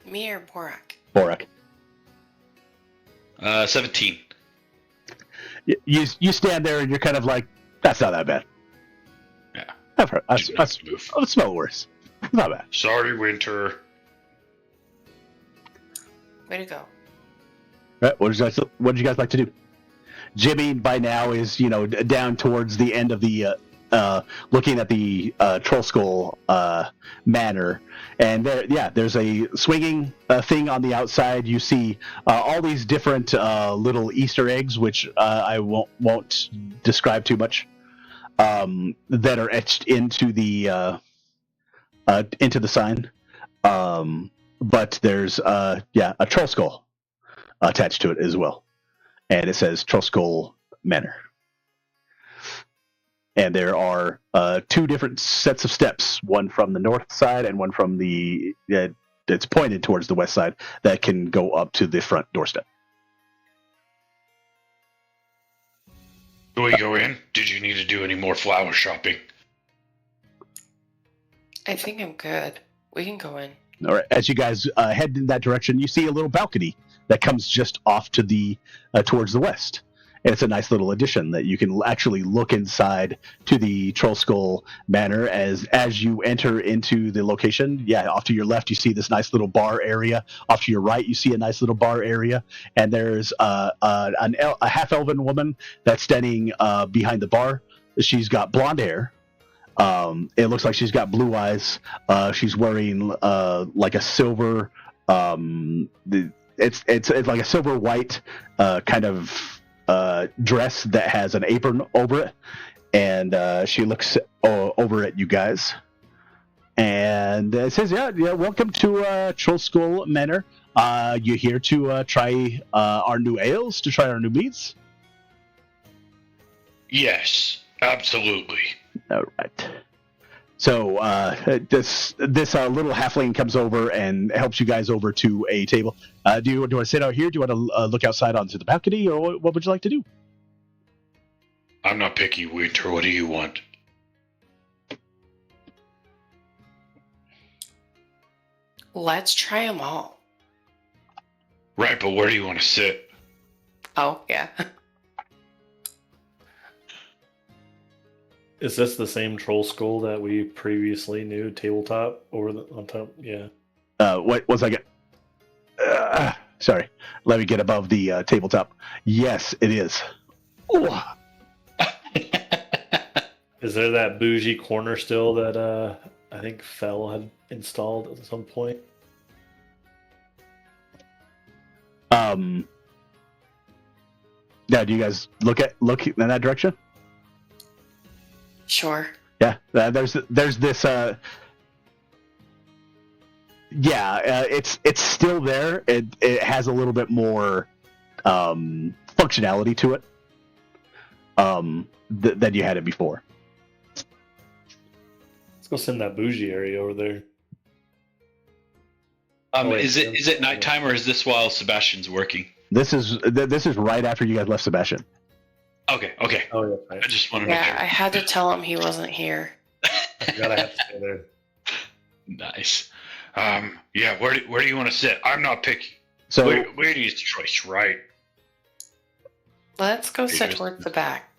Me or Borak? Borak. 17. You stand there and you're kind of like, that's not that bad. Yeah. I've heard. I smell worse. Not bad. Sorry, winter. Way to go. Right, what did you guys like to do? Jimmy by now is down towards the end of the looking at the Troll Skull Manor, and there's a swinging thing on the outside. You see all these different little Easter eggs, which I won't describe too much, that are etched into the sign. But there's a Troll Skull attached to it as well, and it says Troll Skull Manor. And there are 2 different sets of steps, one from the north side and one from the it's pointed towards the west side, that can go up to the front doorstep. Do we go in? Did you need to do any more flower shopping? I think I'm good. We can go in. All right. As you guys head in that direction, you see a little balcony that comes just off to the towards the west, And it's a nice little addition that you can actually look inside to the Troll Skull Manor as you enter into the location. Yeah, off to your left, you see this nice little bar area. Off to your right, you see a nice little bar area. And there's a half-elven woman that's standing behind the bar. She's got blonde hair. It looks like she's got blue eyes. She's wearing like a silver. It's like a silver white kind of dress that has an apron over it, and she looks over at you guys, and it says, "Yeah, welcome to Troll Skull Manor. You here to try our new ales, to try our new meats?" Yes, absolutely. All right. So this little halfling comes over and helps you guys over to a table. Do you want to sit out here? Do you want to look outside onto the balcony, or what would you like to do? I'm not picky, Winter. What do you want? Let's try them all. Right, but where do you want to sit? Oh, yeah. Is this the same troll skull that we previously knew? Tabletop on top? Yeah. What was I get? Sorry, let me get above the tabletop. Yes, it is. Ooh. Is there that bougie corner still that I think Fell had installed at some point? Now, do you guys look in that direction? Sure. Yeah, there's this. It's still there. It has a little bit more functionality to it than you had it before. Let's go send that bougie area over there. Wait, is it nighttime, or is this while Sebastian's working? This is right after you guys left Sebastian. Okay. Oh yeah. Right. I just want to make Yeah, sure. I had to tell him he wasn't here. You gotta have to stay there. Nice. Yeah. Where do you want to sit? I'm not picky. So Ladies' choice, right? Let's go sit towards the back.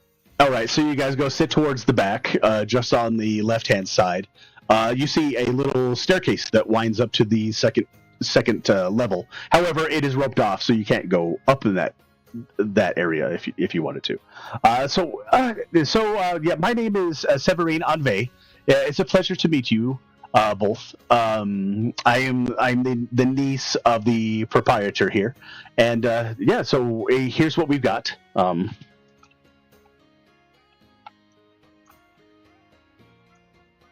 all right, so you guys go sit towards the back, just on the left-hand side. You see a little staircase that winds up to the second level. However, it is roped off, so you can't go up in that area if you wanted to. Yeah, my name is Severine Anve. It's a pleasure to meet you both. I'm the niece of the proprietor here, and so here's what we've got.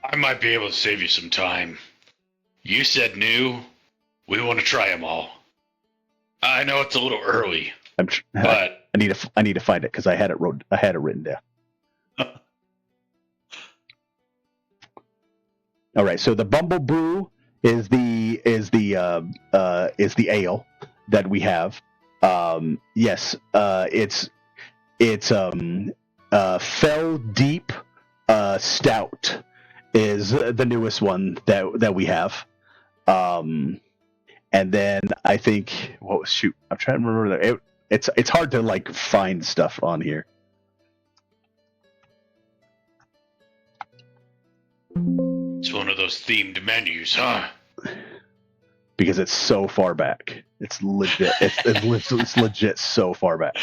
I might be able to save you some time. You said new. We want to try them all. I know it's a little early, but I need to find it because I had it written down. All right, so the Bumble Brew is the ale that we have. Yes, it's Fell Deep Stout is the newest one that we have. And then I think, I'm trying to remember that. It's hard to like find stuff on here. It's one of those themed menus, huh? Because it's so far back. It's legit. It's legit so far back.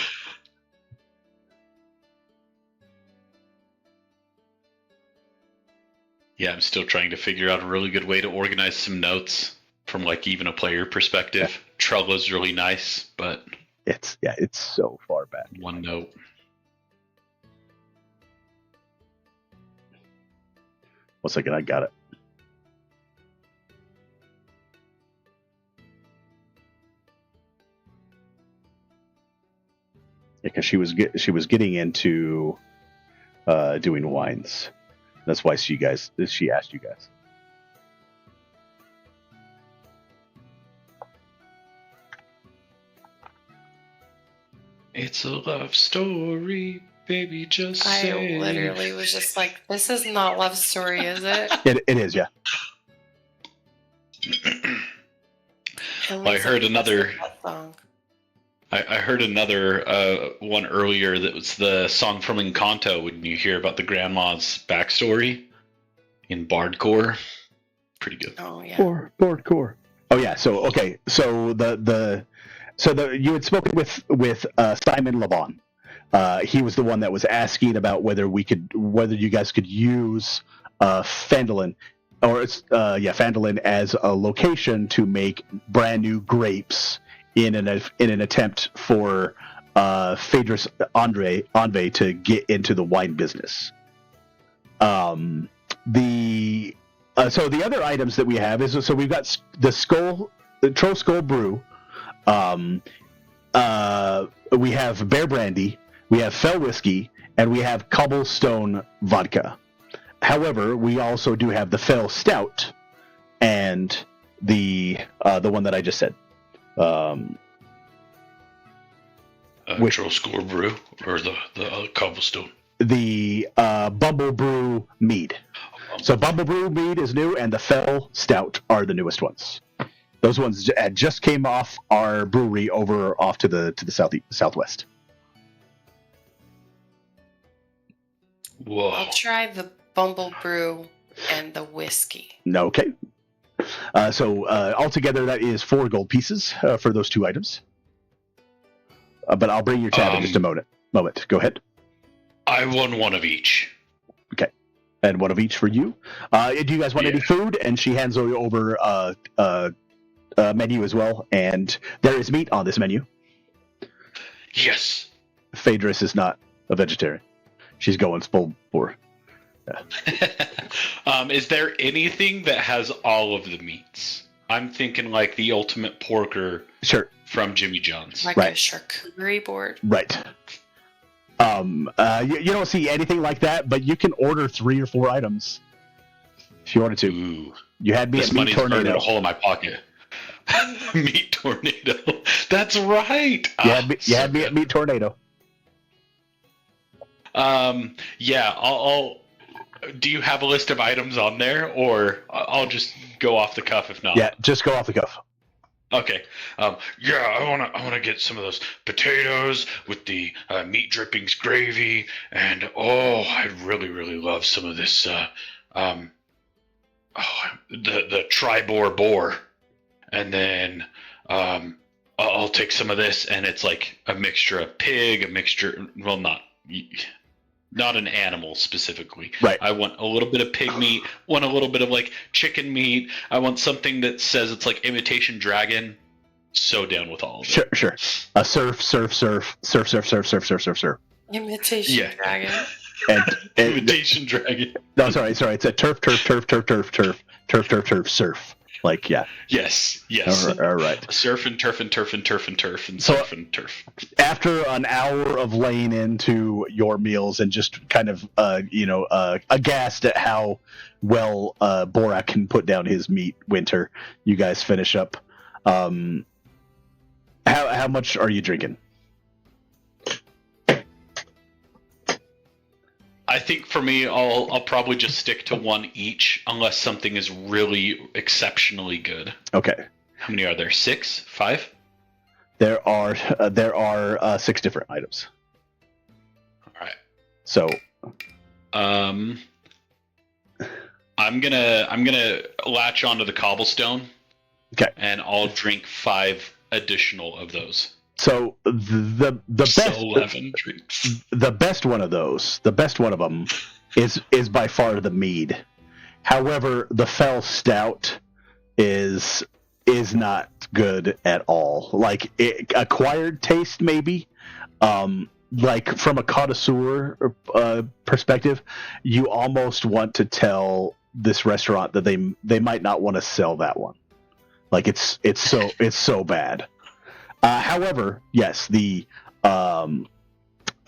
Yeah, I'm still trying to figure out a really good way to organize some notes from like even a player perspective. Yeah. Trello's really nice, but it's so far back. One note. One second, I got it. Because she was getting into doing wines. That's why she asked you guys. It's a love story, baby. Just say. I literally was just like, "This is not love story, is it?" It is, yeah. Well, I heard another. I heard another one earlier that was the song from Encanto when you hear about the grandma's backstory in Bardcore. Pretty good. Oh yeah. Core. Oh yeah. So okay. So the you had spoken with Simon Levon. He was the one that was asking about whether you guys could use Fandolin Fandolin as a location to make brand new grapes in an attempt for Phaedrus Anve to get into the wine business. So the other items that we have is we've got the Troll Skull Brew. We have Bear Brandy, we have Fell Whiskey, and we have Cobblestone Vodka. However, we also do have the Fell Stout and the one that I just said. Troll Skull Brew or the Cobblestone. The Bumble Brew Mead. So Bumble Brew Mead is new, and the Fell Stout are the newest ones. Those ones just came off our brewery off to the southwest. Whoa! I'll try the Bumble Brew and the whiskey. Okay. So altogether, that is 4 gold pieces for those 2 items. But I'll bring your tab in just a moment. Go ahead. I won one of each. Okay. And one of each for you. Do you guys want any food? And she hands over a menu as well. And there is meat on this menu. Yes. Phaedrus is not a vegetarian. She's going full bore. Is there anything that has all of the meats? I'm thinking like the ultimate porker. Sure. From Jimmy John's. Like a charcuterie board. Right. You don't see anything like that, but you can order 3 or 4 items if you wanted to. Ooh. You had me this at Meat Tornado. Burning a hole in my pocket. Meat Tornado. That's right. You had me at Meat Tornado. Yeah. I'll. Do you have a list of items on there, or I'll just go off the cuff if not? Yeah, just go off the cuff. Okay. I wanna get some of those potatoes with the meat drippings gravy, and I really love some of this the Tribor boar, and then I'll take some of this, and it's like a mixture of pig, not an animal specifically. Right. I want a little bit of pig meat, want a little bit of like chicken meat. I want something that says it's like imitation dragon. So down with all of it. Sure. Surf. Imitation dragon. And imitation dragon. No, sorry. It's a turf, surf. Like, yeah. Yes. All right. Surf and turf and turf and turf and turf and surf and turf. After an hour of laying into your meals and just kind of, aghast at how well Borak can put down his meat, Winter, you guys finish up. How much are you drinking? I think for me, I'll probably just stick to 1 each, unless something is really exceptionally good. Okay. How many are there? 6? 5? There are 6 different items. All right. So, I'm gonna latch onto the cobblestone. Okay. And I'll drink 5 additional of those. So the best 11 drinks. The best one of them is by far the mead. However, the Fell Stout is not good at all. Like acquired taste maybe. Like from a connoisseur perspective, you almost want to tell this restaurant that they might not want to sell that one. Like it's so bad. However, yes, the it's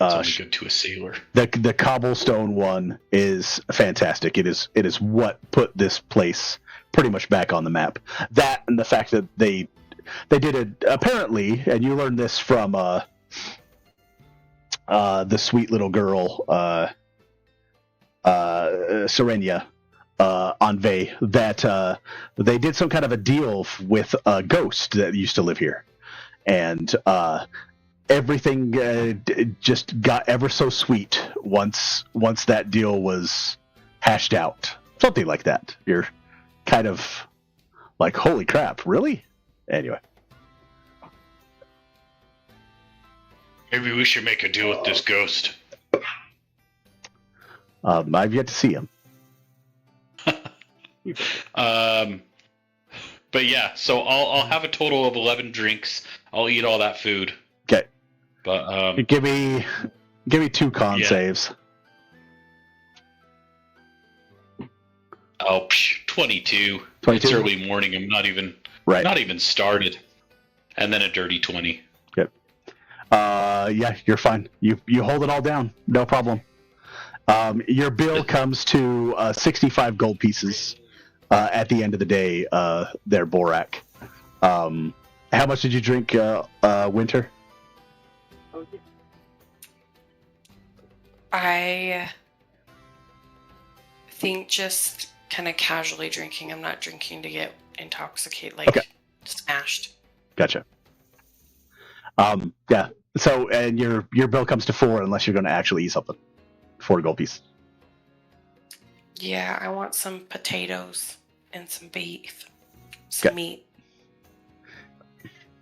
only good to a sailor. The cobblestone one is fantastic. It is what put this place pretty much back on the map. That and the fact that they did it apparently, and you learned this from the sweet little girl Serenia Anve, that they did some kind of a deal with a ghost that used to live here. And everything just got ever so sweet once that deal was hashed out. Something like that. You're kind of like, holy crap, really? Anyway. Maybe we should make a deal with this ghost. I've yet to see him. But yeah, so I'll have a total of 11 drinks. I'll eat all that food. Okay. But Give me 2 con saves. Oh, 22. 22? It's early morning. I'm not even started. And then a dirty 20. Yep. Yeah, you're fine. You hold it all down. No problem. Your bill comes to 65 gold pieces at the end of the day there, Borak. How much did you drink, Winter? I think just kind of casually drinking. I'm not drinking to get intoxicated, like smashed. Gotcha. Yeah. So, and your bill comes to 4 unless you're going to actually eat something. 4 gold pieces. Yeah, I want some potatoes and some beef, some meat.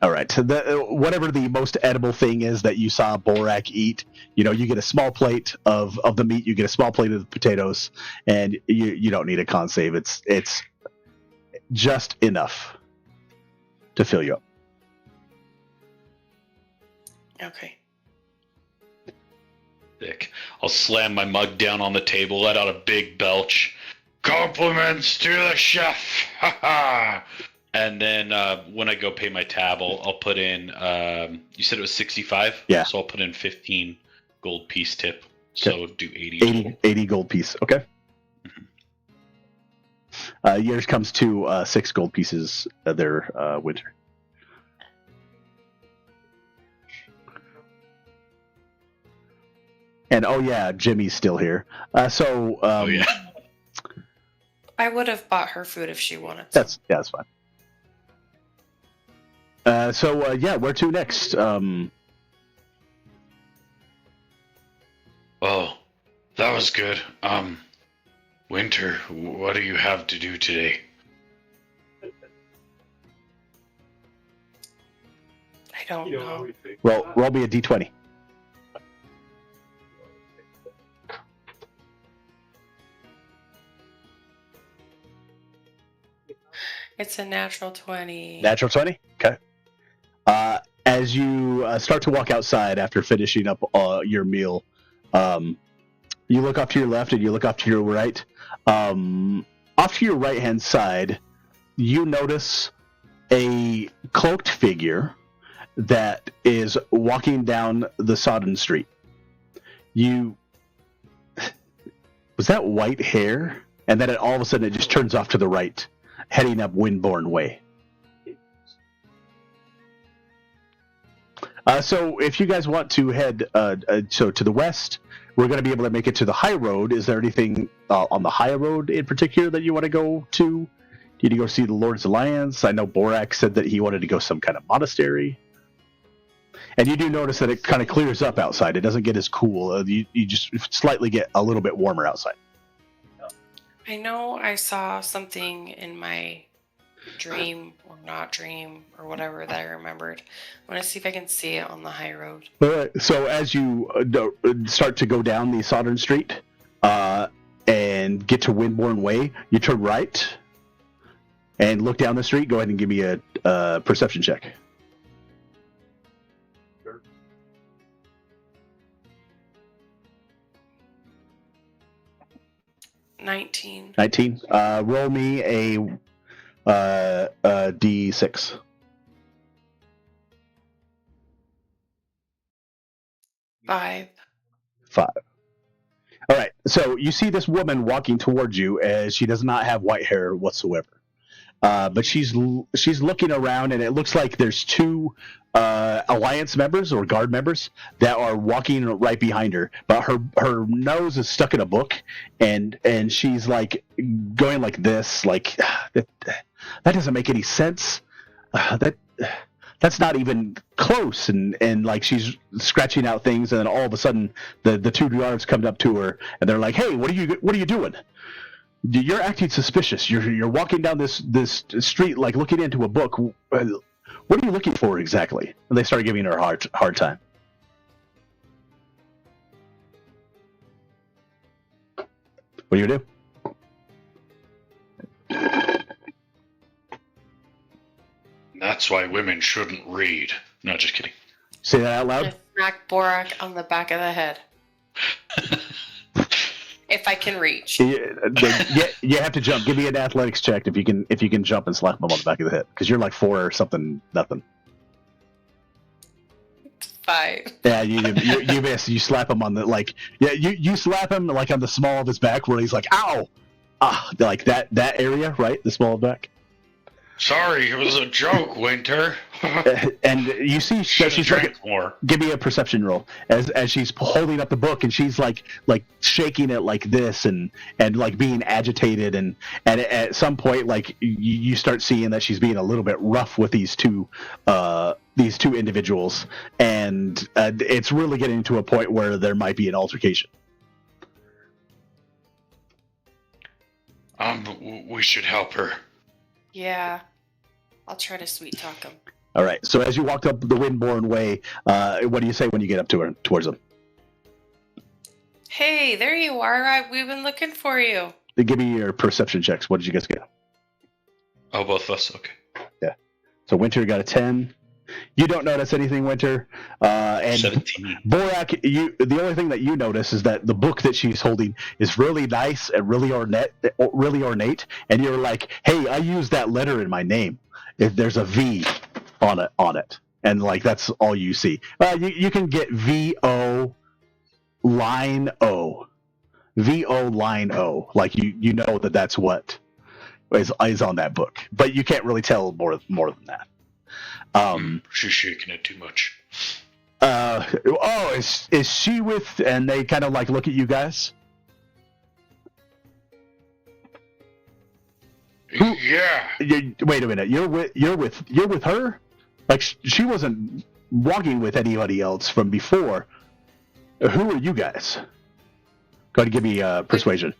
All right. So whatever the most edible thing is that you saw Borak eat, you get a small plate of the meat, you get a small plate of the potatoes, and you don't need a con save. It's just enough to fill you up. Okay. Thick. I'll slam my mug down on the table, let out a big belch. Compliments to the chef! Ha ha! And then when I go pay my tab, I'll put in, you said it was 65? Yeah. So I'll put in 15 gold piece tip. So do 80. 80 gold piece. Okay. Mm-hmm. Yours comes to 6 gold pieces there, Winter. And oh yeah, Jimmy's still here. Oh yeah. I would have bought her food if she wanted to. That's fine. Where to next? Oh, that was good. Winter, what do you have to do today? I don't know. Well, roll me a d20. It's a natural 20. Natural 20? Okay. As you start to walk outside after finishing up your meal, you look off to your left and you look off to your right. Off to your right-hand side, you notice a cloaked figure that is walking down the sodden street. Was that white hair? And then all of a sudden it just turns off to the right, heading up Windborne Way. So if you guys want to head to the west, we're going to be able to make it to the high road. Is there anything on the high road in particular that you want to go to? Do you need to go see the Lord's Alliance? I know Borak said that he wanted to go some kind of monastery. And you do notice that it kind of clears up outside. It doesn't get as cool. You just slightly get a little bit warmer outside. I know I saw something in my dream or not dream or whatever that I remembered. I want to see if I can see it on the high road. All right. So as you start to go down the Southern Street and get to Windborne Way, you turn right and look down the street. Go ahead and give me a perception check. Sure. 19. 19. Roll me a D6. 5. 5. All right. So you see this woman walking towards you, as she does not have white hair whatsoever. But she's looking around, and it looks like there's 2 Alliance members or guard members that are walking right behind her. But her nose is stuck in a book, and she's like going like this, like that doesn't make any sense. that's not even close. And like she's scratching out things, and then all of a sudden the two guards come up to her and they're like, "Hey, what are you doing? You're acting suspicious. You're walking down this street like looking into a book. What are you looking for exactly?" And they start giving her a hard time. What do you do? That's why women shouldn't read. No, just kidding. Say that out loud. I smack Borak on the back of the head. If I can reach. You have to jump. Give me an athletics check if you can jump and slap him on the back of the head, because you're like 4 or something nothing. 5. Yeah, you miss. You slap him on the you slap him like on the small of his back where he's like, "Ow!" Like that area, right? The small of the back. Sorry, it was a joke, Winter. And you see that she's drank more. Give me a perception roll as she's holding up the book, and she's like shaking it like this and like being agitated, and at some point like you start seeing that she's being a little bit rough with these two individuals, and it's really getting to a point where there might be an altercation. We should help her. Yeah. I'll try to sweet talk him. All right. So as you walk up the Windborne Way, what do you say when you get up towards them? Hey, there you are. We've been looking for you. Give me your perception checks. What did you guys get? Oh, both of us. Okay. Yeah. So Winter got a 10. You don't notice anything, Winter. And 17. Borak, the only thing that you notice is that the book that she's holding is really nice and really ornate. And you're like, "Hey, I used that letter in my name. There's a V on it." And like that's all you see. You can get VO line O. VO line O. Like you know that's what is on that book, but you can't really tell more than that. She's shaking it too much. Is she with? And they kind of like look at you guys. Yeah. Wait a minute. You're with her? Like she wasn't walking with anybody else from before. Who are you guys? Go ahead and give me persuasion.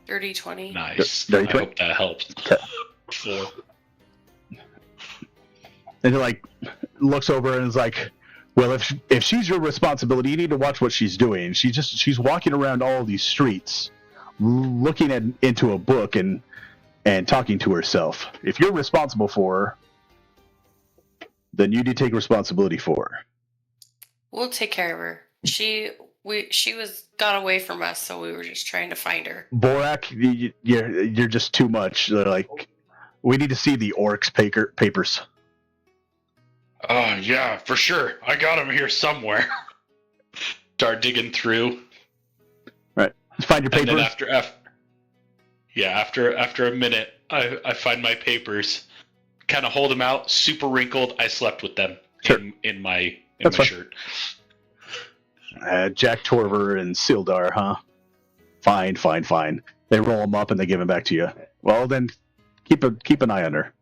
Dirty 20. Nice. Dirty I 20? hope that helps. Okay. 4. And he like looks over and is like, "Well, if she's your responsibility, you need to watch what she's doing. She's walking around all these streets, looking into a book and talking to herself. If you're responsible for her, then you need to take responsibility for her." We'll take care of her. She got away from us, so we were just trying to find her. Borak, you're just too much. They're like, "We need to see the Oryx papers." Yeah, for sure. I got them here somewhere. Start digging through. Right. Find your papers. And then after a minute, I find my papers. Kind of hold them out, super wrinkled. I slept with them in my shirt. Jack Torver and Sildar, huh? Fine. They roll them up and they give them back to you. Well, then keep an eye on her.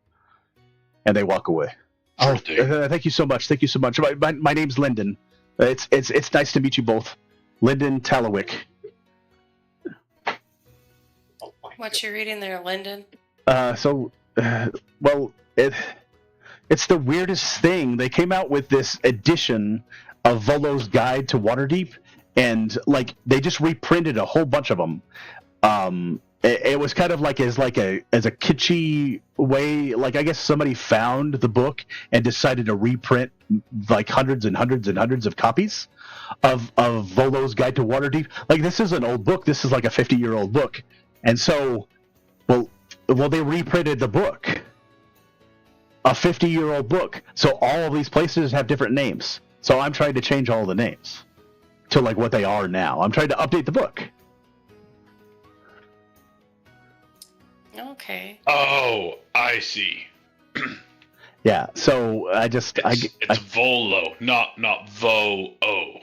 And they walk away. Sure thing. Thank you so much. My name's Lyndon. It's nice to meet you both. Lyndon Talawick. What you reading there, Lyndon? It's the weirdest thing. They came out with this edition of Volo's Guide to Waterdeep, and like they just reprinted a whole bunch of them. It was kind of like as a kitschy way. Like I guess somebody found the book and decided to reprint like hundreds and hundreds and hundreds of copies of Volo's Guide to Waterdeep. Like this is an old book. This is like a 50-year-old book, and so well they reprinted the book. A 50-year-old book. So all of these places have different names. So I'm trying to change all the names to like what they are now. I'm trying to update the book. Okay. Oh, I see. Yeah. So it's Volo, not Vo-O.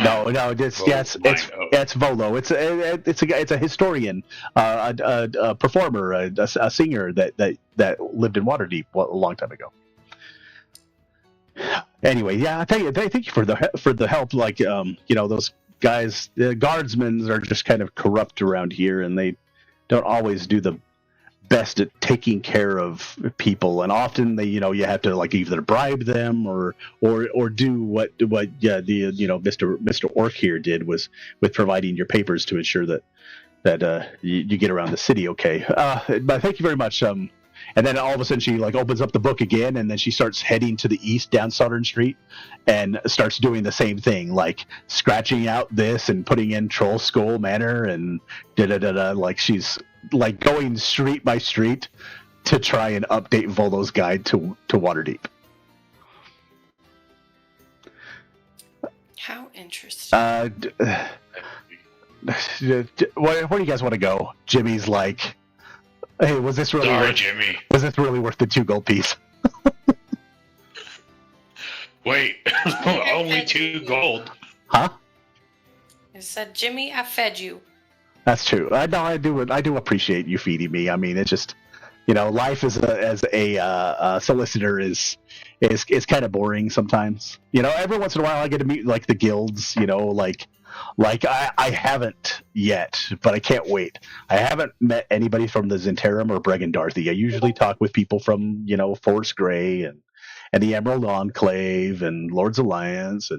No, it's Volo. It's a historian, a performer, a singer that lived in Waterdeep a long time ago. Anyway, yeah, I thank you for the help. Like, those guys, the guardsmen are just kind of corrupt around here, and they don't always do the best at taking care of people, and often they, you have to like either bribe them or do what Mr. Orc here did was with providing your papers to ensure that you get around the city okay. But thank you very much. And then all of a sudden she like opens up the book again, and then she starts heading to the east down Southern Street and starts doing the same thing, like scratching out this and putting in Troll Skull Manor and da-da-da-da. Like she's like going street by street to try and update Volo's guide to Waterdeep. How interesting. Where do you guys want to go? Jimmy's like, hey, was this really worth the 2 gold piece? Wait, only 2 gold. Huh? I said, Jimmy, I fed you. That's true. I do appreciate you feeding me. I mean, it's just, life as a solicitor is kind of boring sometimes. Every once in a while I get to meet like the guilds. Like I haven't yet, but I can't wait. I haven't met anybody from the Zentarum or Bregandarthy. I usually talk with people from Forest Grey and the Emerald Enclave and Lord's Alliance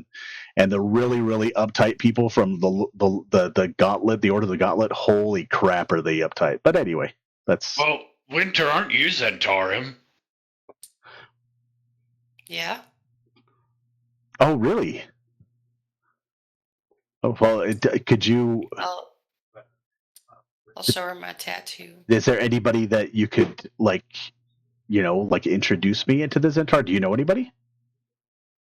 and the really, really uptight people from the Gauntlet, the Order of the Gauntlet. Holy crap, are they uptight? But anyway, that's... Well, Winter, aren't you Zentarum? Yeah. Oh, really? Oh, well, could you... I'll show her my tattoo. Is there anybody that you could, like introduce me into the Zentaur? Do you know anybody?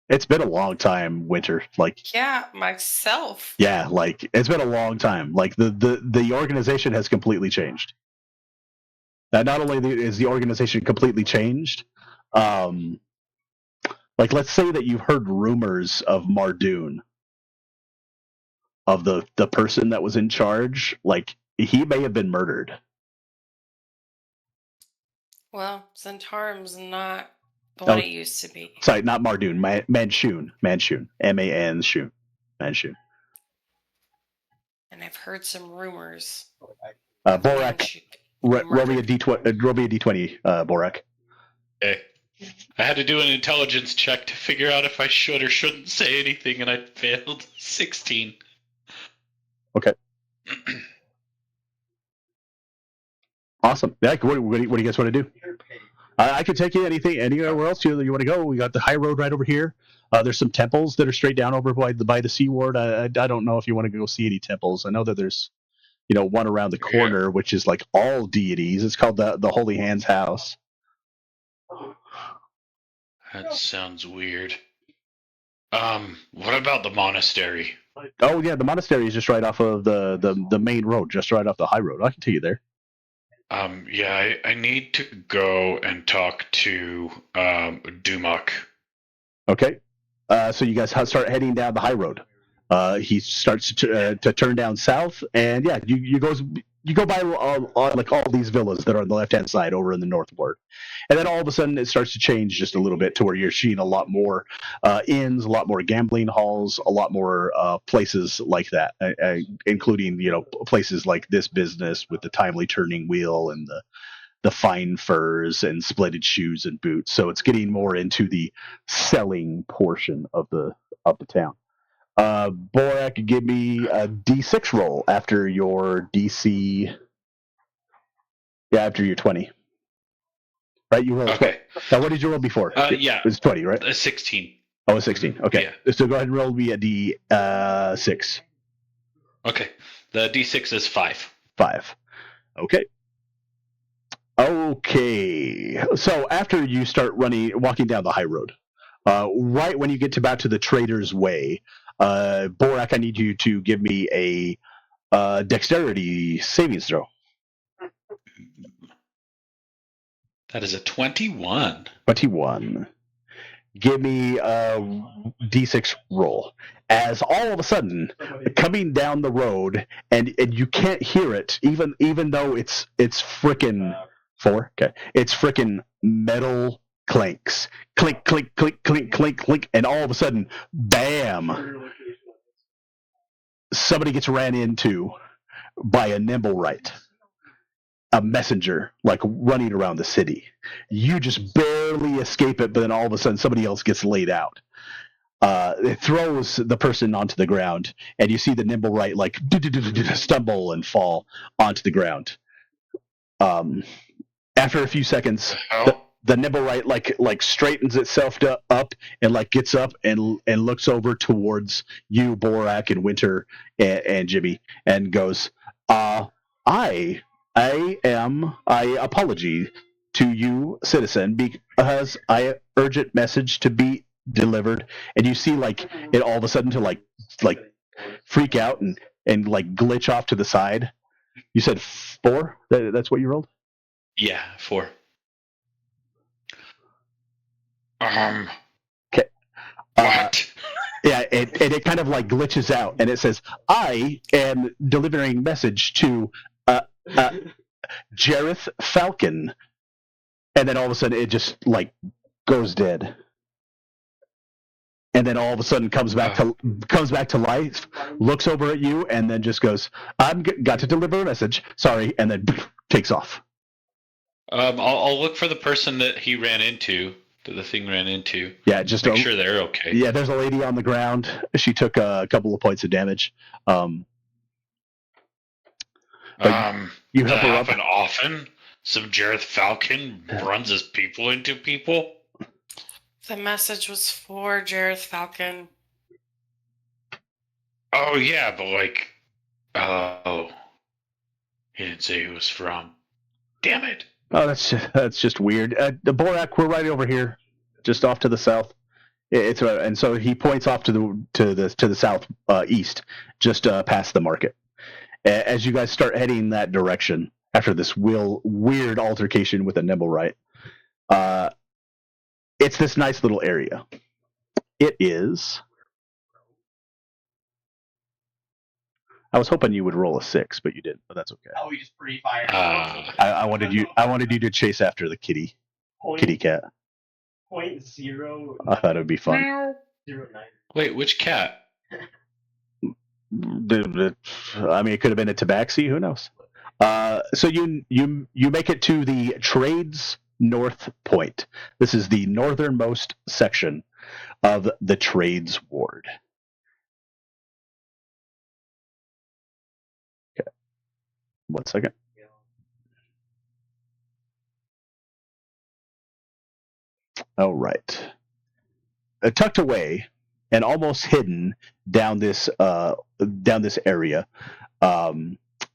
It's been a long time, Winter. Like, yeah, myself. Yeah, like it's been a long time. Like the organization has completely changed. Not only is the organization completely changed, like let's say that you've heard rumors of Mardoon, of the person that was in charge. Like he may have been murdered. Well, Zentarum's not what it used to be. Sorry, not Mardoon. Manshun. Manshun. Manshun. And I've heard some rumors. Borak. Roll me a d20, Borak. Okay. I had to do an intelligence check to figure out if I should or shouldn't say anything, and I failed. 16. Okay. Awesome. Yeah, what do you guys want to do? I could take you anywhere else you want to go. We got the high road right over here. There's some temples that are straight down over by the seaward. I don't know if you want to go see any temples. I know that there's one around the corner, which is like all deities. It's called the Holy Hands House. That sounds weird. What about the monastery? Oh yeah, the monastery is just right off of the main road, just right off the high road. I can take you there. Yeah, I need to go and talk to Dumak. Okay. So you guys start heading down the high road. He starts to turn down south, and yeah, you go by like all these villas that are on the left hand side over in the north ward, and then all of a sudden it starts to change just a little bit to where you're seeing a lot more inns, a lot more gambling halls, a lot more places like that, including places like this business with the timely turning wheel and the fine furs and splendid shoes and boots. So it's getting more into the selling portion of the town. Borak, give me a D6 roll after your DC. Yeah, after your 20. Right, you rolled. Okay. Now, what did you roll before? Yeah. It was 20, right? 16. Oh, 16. Okay. Yeah. So go ahead and roll me a D6. Okay. The D6 is 5. 5. Okay. Okay. So after you start walking down the high road, right when you get about to the Trader's Way, Borak, I need you to give me a dexterity savings throw. That is a 21. 21. give me a D6 roll. As all of a sudden, coming down the road, and you can't hear it, even though it's frickin' 4. Okay, it's frickin' metal clanks, clink, clink, clink, clink, clink, clink, and all of a sudden, bam! Somebody gets ran into by a Nimblewright, a messenger, like running around the city. You just barely escape it, but then all of a sudden somebody else gets laid out. It throws the person onto the ground, and you see the Nimblewright like stumble and fall onto the ground. After a few seconds, the Nimblewright like straightens itself up and like gets up and looks over towards you, Borak, and Winter, and Jimmy, and goes, I apology to you, citizen, because I urgent message to be delivered. And you see like it all of a sudden to like freak out and like glitch off to the side. You said 4? That's what you rolled? Yeah, 4. Okay. What? Yeah, and it kind of like glitches out, and it says, I am delivering message to Jareth Falcon. And then all of a sudden it just like goes dead. And then all of a sudden comes back to life, looks over at you, and then just goes, got to deliver a message. Sorry, and then takes off. I'll look for the person that he ran into, that the thing ran into. Yeah, just make sure they're okay. Yeah, there's a lady on the ground. She took a couple of points of damage. You help her up. Often? Some Jareth Falcon runs his people into people? The message was for Jareth Falcon. Oh, yeah, but like... Oh. He didn't say who it was from. Damn it. Oh, that's just weird. The Borak, we're right over here, just off to the south. And so he points off to the south east, just past the market. As you guys start heading that direction after this weird altercation with a Nimblewright, it's this nice little area. It is. I was hoping you would roll a 6, but you didn't. But that's okay. Oh, you just pre-fired. I wanted you to chase after the kitty cat. 0.0. I thought it would be fun. 0.09. Wait, which cat? I mean, it could have been a tabaxi. Who knows? So you make it to the Trades North Point. This is the northernmost section of the Trades Ward. Okay. 1 second. All right. Tucked away and almost hidden down this area,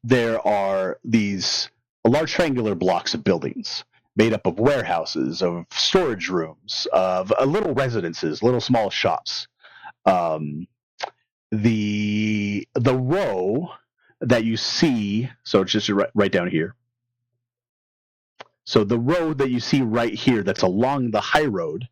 there are these large triangular blocks of buildings made up of warehouses, of storage rooms, of little residences, little small shops. The row that you see, so it's just right down here. So the road that you see right here that's along the high road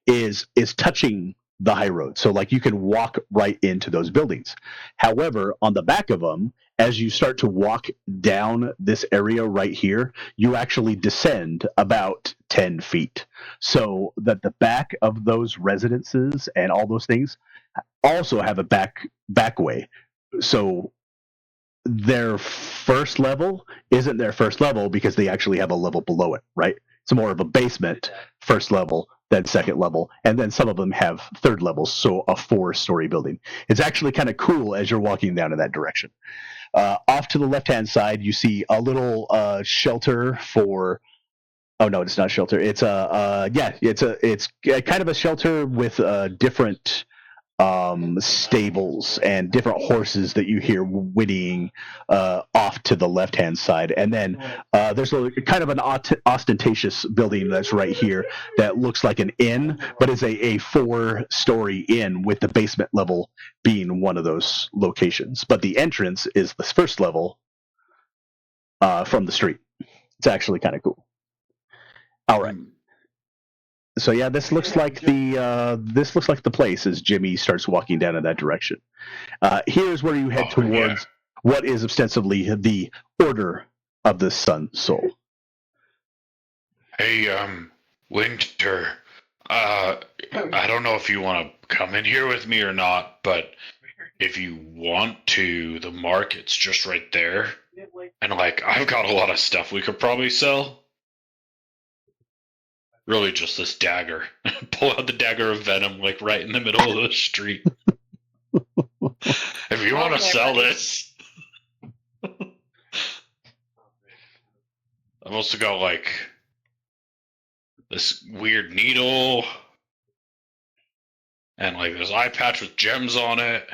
is touching the high road. So like you can walk right into those buildings. However, on the back of them, as you start to walk down this area right here, you actually descend about 10 feet. So that the back of those residences and all those things also have a back way. So their first level isn't their first level because they actually have a level below it, right? It's more of a basement first level than second level, and then some of them have third levels, so a 4-story building. It's actually kind of cool as you're walking down in that direction. Off to the left-hand side, you see a little shelter for. Oh no, it's not shelter. It's it's kind of a shelter with different stables and different horses that you hear whinnying off to the left-hand side. And then there's kind of an ostentatious building that's right here that looks like an inn, but is a 4-story inn with the basement level being one of those locations. But the entrance is the first level from the street. It's actually kind of cool. All right. So yeah, this looks like the place as Jimmy starts walking down in that direction. Here's where you head Oh, towards what is ostensibly the Order of the Sun Soul. Hey, Winter. I don't know if you want to come in here with me or not, but if you want to, the market's just right there. And, like, I've got a lot of stuff we could probably sell. Really, just this dagger. Pull out the dagger of venom, like, right in the middle of the street. If you want to Okay, sell buddy. this. I've also got, like, this weird needle. And, like, this eye patch with gems on it.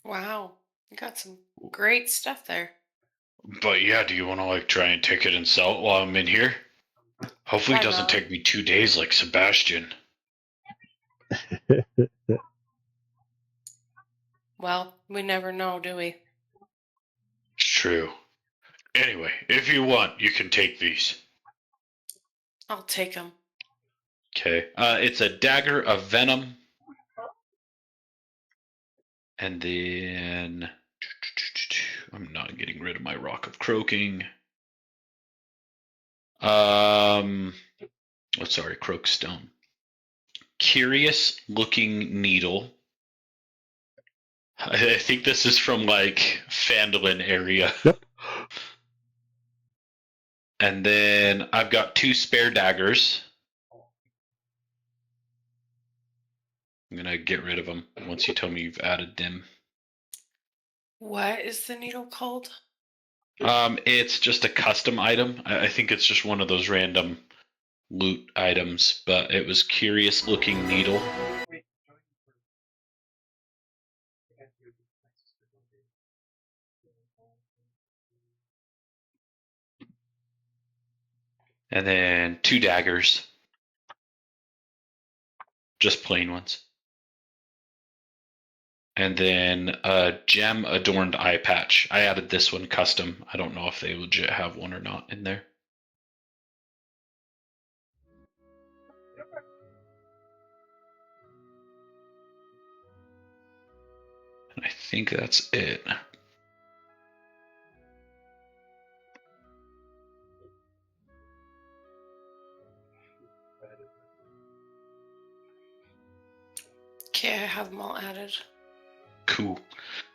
Wow, you got some great stuff there. But yeah, do you want to, like, try and take it and sell it while I'm in here? Hopefully Why it doesn't not? take me 2 days like Sebastian. Well, we never know, do we? It's true. Anyway, if you want, you can take these. I'll take them. Okay. It's a dagger of venom. And then I'm not getting rid of my rock of croaking. Sorry, croakstone. Curious looking needle. I think this is from like Phandalin area. Yep. And then I've got 2 spare daggers. I'm gonna get rid of them once you tell me you've added them. What is the needle called? It's just a custom item. I think it's just one of those random loot items, but it was curious looking needle. And then 2 daggers. Just plain ones. And then a gem adorned eye patch. I added this one custom. I don't know if they legit have one or not in there. And I think that's it. Okay, I have them all added. Cool.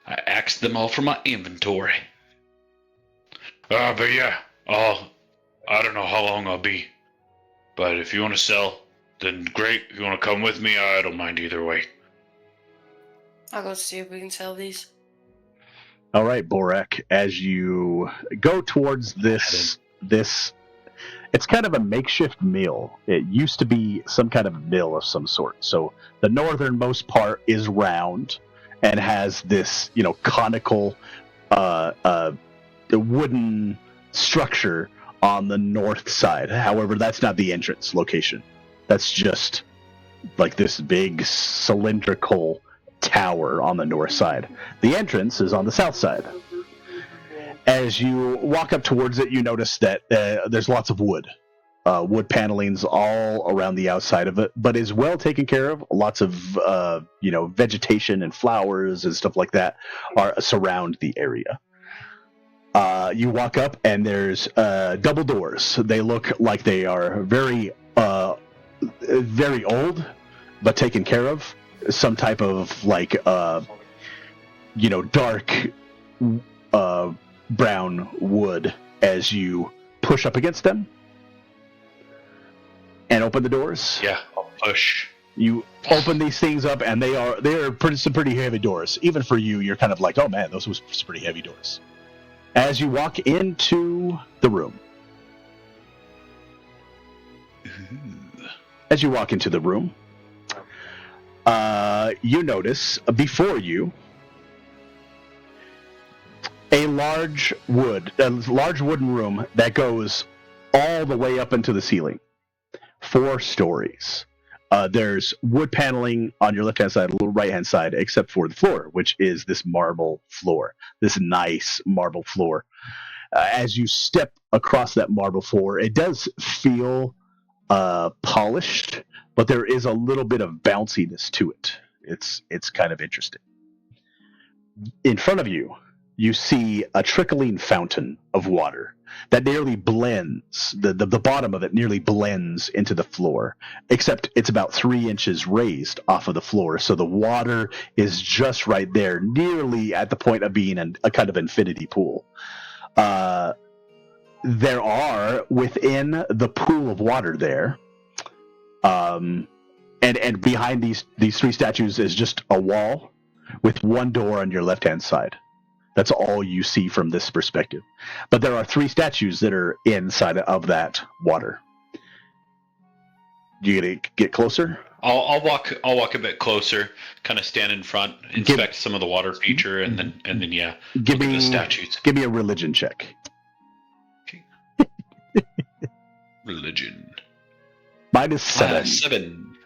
I axed them all from my inventory. But yeah, I don't know how long I'll be. But if you want to sell, then great. If you want to come with me, I don't mind either way. I'll go see if we can sell these. All right, Borek, as you go towards this, it's kind of a makeshift mill. It used to be some kind of mill of some sort. So the northernmost part is round and has this, conical wooden structure on the north side. However, that's not the entrance location. That's just like this big cylindrical tower on the north side. The entrance is on the south side. As you walk up towards it, you notice that there's lots of wood panelings all around the outside of it, but is well taken care of. Lots of vegetation and flowers and stuff like that surround the area. You walk up and there's double doors. They look like they are very very old, but taken care of. Some type of dark brown wood as you push up against them and open the doors. Yeah, I'll push. You open these things up, and they are some pretty heavy doors. Even for you, you're kind of like, oh man, those were some pretty heavy doors. As you walk into the room, you notice before you a large wooden room that goes all the way up into the ceiling. 4 stories. There's wood paneling on your left-hand side, right-hand side, except for the floor, which is this marble floor, this nice marble floor. as you step across that marble floor, it does feel polished, but there is a little bit of bounciness to it. It's kind of interesting. In front of you, you see a trickling fountain of water that nearly blends, the bottom of it nearly blends into the floor, except it's about 3 inches raised off of the floor, so the water is just right there, nearly at the point of being a kind of infinity pool. There are, within the pool of water there, and behind these 3 statues is just a wall with one door on your left-hand side. That's all you see from this perspective. But there are 3 statues that are inside of that water. You gonna get closer? I'll walk a bit closer, kind of stand in front, inspect some of the water feature, and then yeah, Give look me at the statues. Give me a religion check. Religion. -7. 7.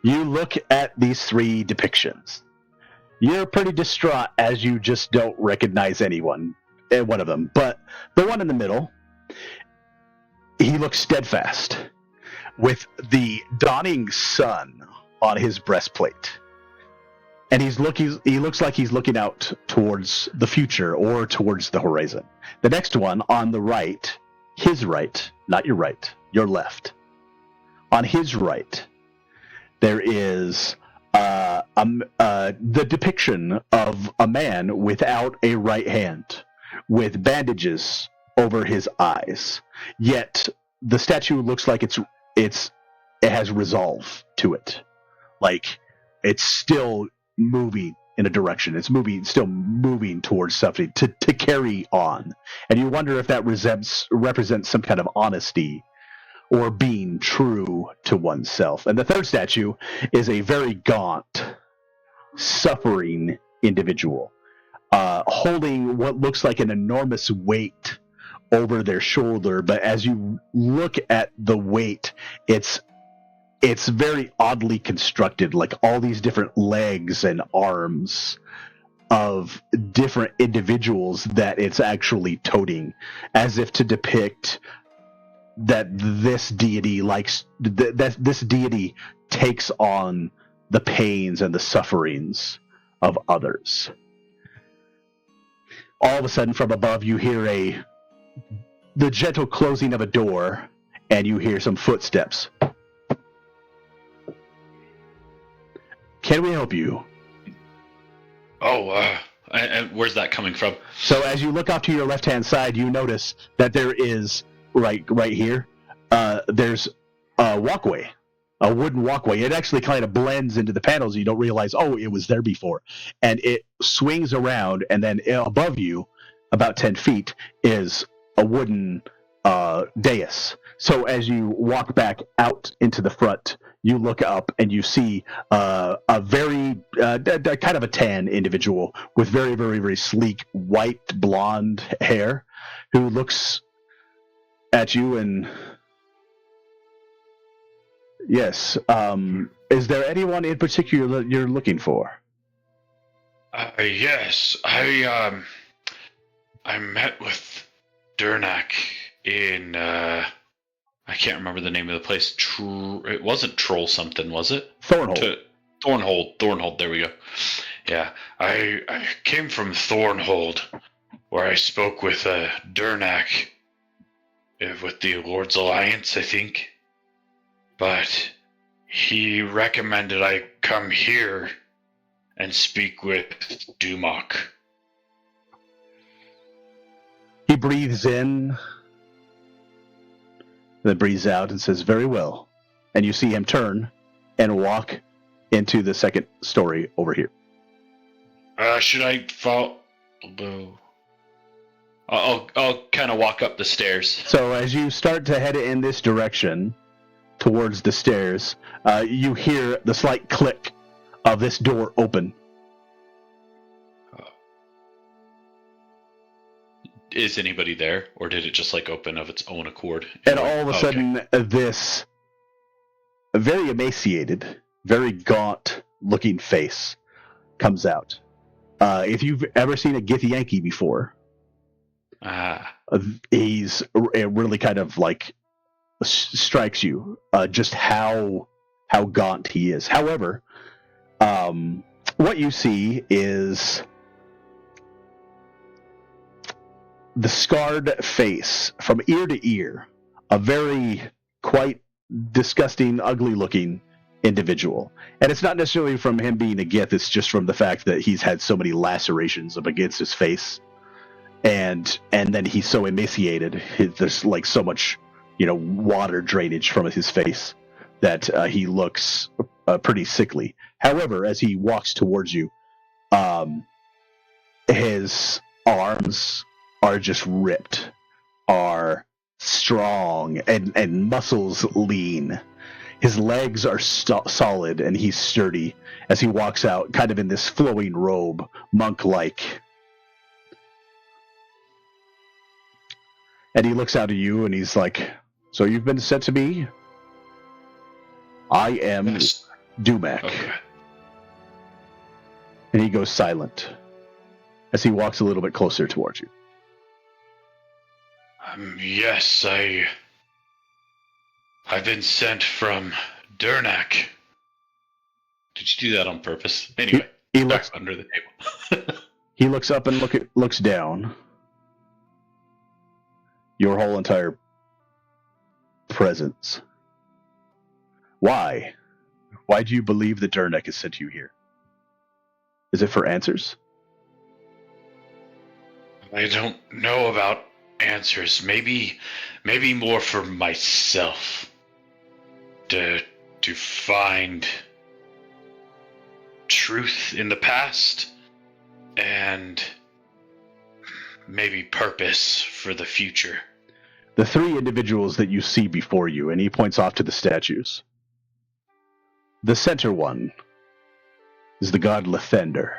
You look at these 3 depictions. You're pretty distraught as you just don't recognize anyone, one of them. But the one in the middle, he looks steadfast, with the dawning sun on his breastplate. And he looks like he's looking out towards the future or towards the horizon. The next one on the right, his right, not your right, your left. On his right, there is the depiction of a man without a right hand, with bandages over his eyes. Yet the statue looks like it has resolve to it, like it's still moving in a direction. It's still moving towards something to carry on, and you wonder if that represents some kind of honesty or being true to oneself. And the third statue is a very gaunt, suffering individual, holding what looks like an enormous weight over their shoulder. But as you look at the weight, it's very oddly constructed, like all these different legs and arms of different individuals that it's actually toting, as if to depict that this deity this deity takes on the pains and the sufferings of others. All of a sudden, from above, you hear the gentle closing of a door, and you hear some footsteps. Can we help you? Oh, and where's that coming from? So as you look off to your left-hand side, you notice that there is right here, there's a walkway, a wooden walkway. It actually kind of blends into the panels. You don't realize, oh, it was there before. And it swings around, and then above you, about 10 feet, is a wooden dais. So as you walk back out into the front, you look up and you see a very kind of a tan individual with very, very, very sleek white blonde hair, who looks at you and yes. Is there anyone in particular that you're looking for? Yes, I met with Durnak in I can't remember the name of the place. It wasn't Troll something, was it? Thornhold. Thornhold. There we go. Yeah, I came from Thornhold, where I spoke with Durnak, with the Lord's Alliance, I think. But he recommended I come here and speak with Dumok. He breathes in, then breathes out and says, "Very well." And you see him turn and walk into the second story over here. Should I follow? I'll kind of walk up the stairs. So as you start to head in this direction towards the stairs, you hear the slight click of this door open. Is anybody there, or did it just like open of its own accord? And all of a sudden, this very emaciated, very gaunt-looking face comes out. If you've ever seen a Githyanki before, He's it really kind of like strikes you just how gaunt he is. However, what you see is the scarred face from ear to ear, a very quite disgusting, ugly-looking individual. And it's not necessarily from him being a gith, it's just from the fact that he's had so many lacerations up against his face. And then he's so emaciated, there's like so much, water drainage from his face that he looks pretty sickly. However, as he walks towards you, his arms are just ripped, are strong, and muscles lean. His legs are solid, and he's sturdy as he walks out, kind of in this flowing robe, monk-like. And he looks out at you, and he's like, "So you've been sent to me? I am Yes. Dumak." Okay. And he goes silent as he walks a little bit closer towards you. Yes, I've been sent from Durnak. Did you do that on purpose? Anyway, He back looks under the table. he looks up and looks down. Your whole entire presence. Why? Why do you believe that Durnak has sent you here? Is it for answers? I don't know about answers. Maybe more for myself. To find truth in the past and maybe purpose for the future. The three individuals that you see before you, and he points off to the statues. The center one is the god Lathander.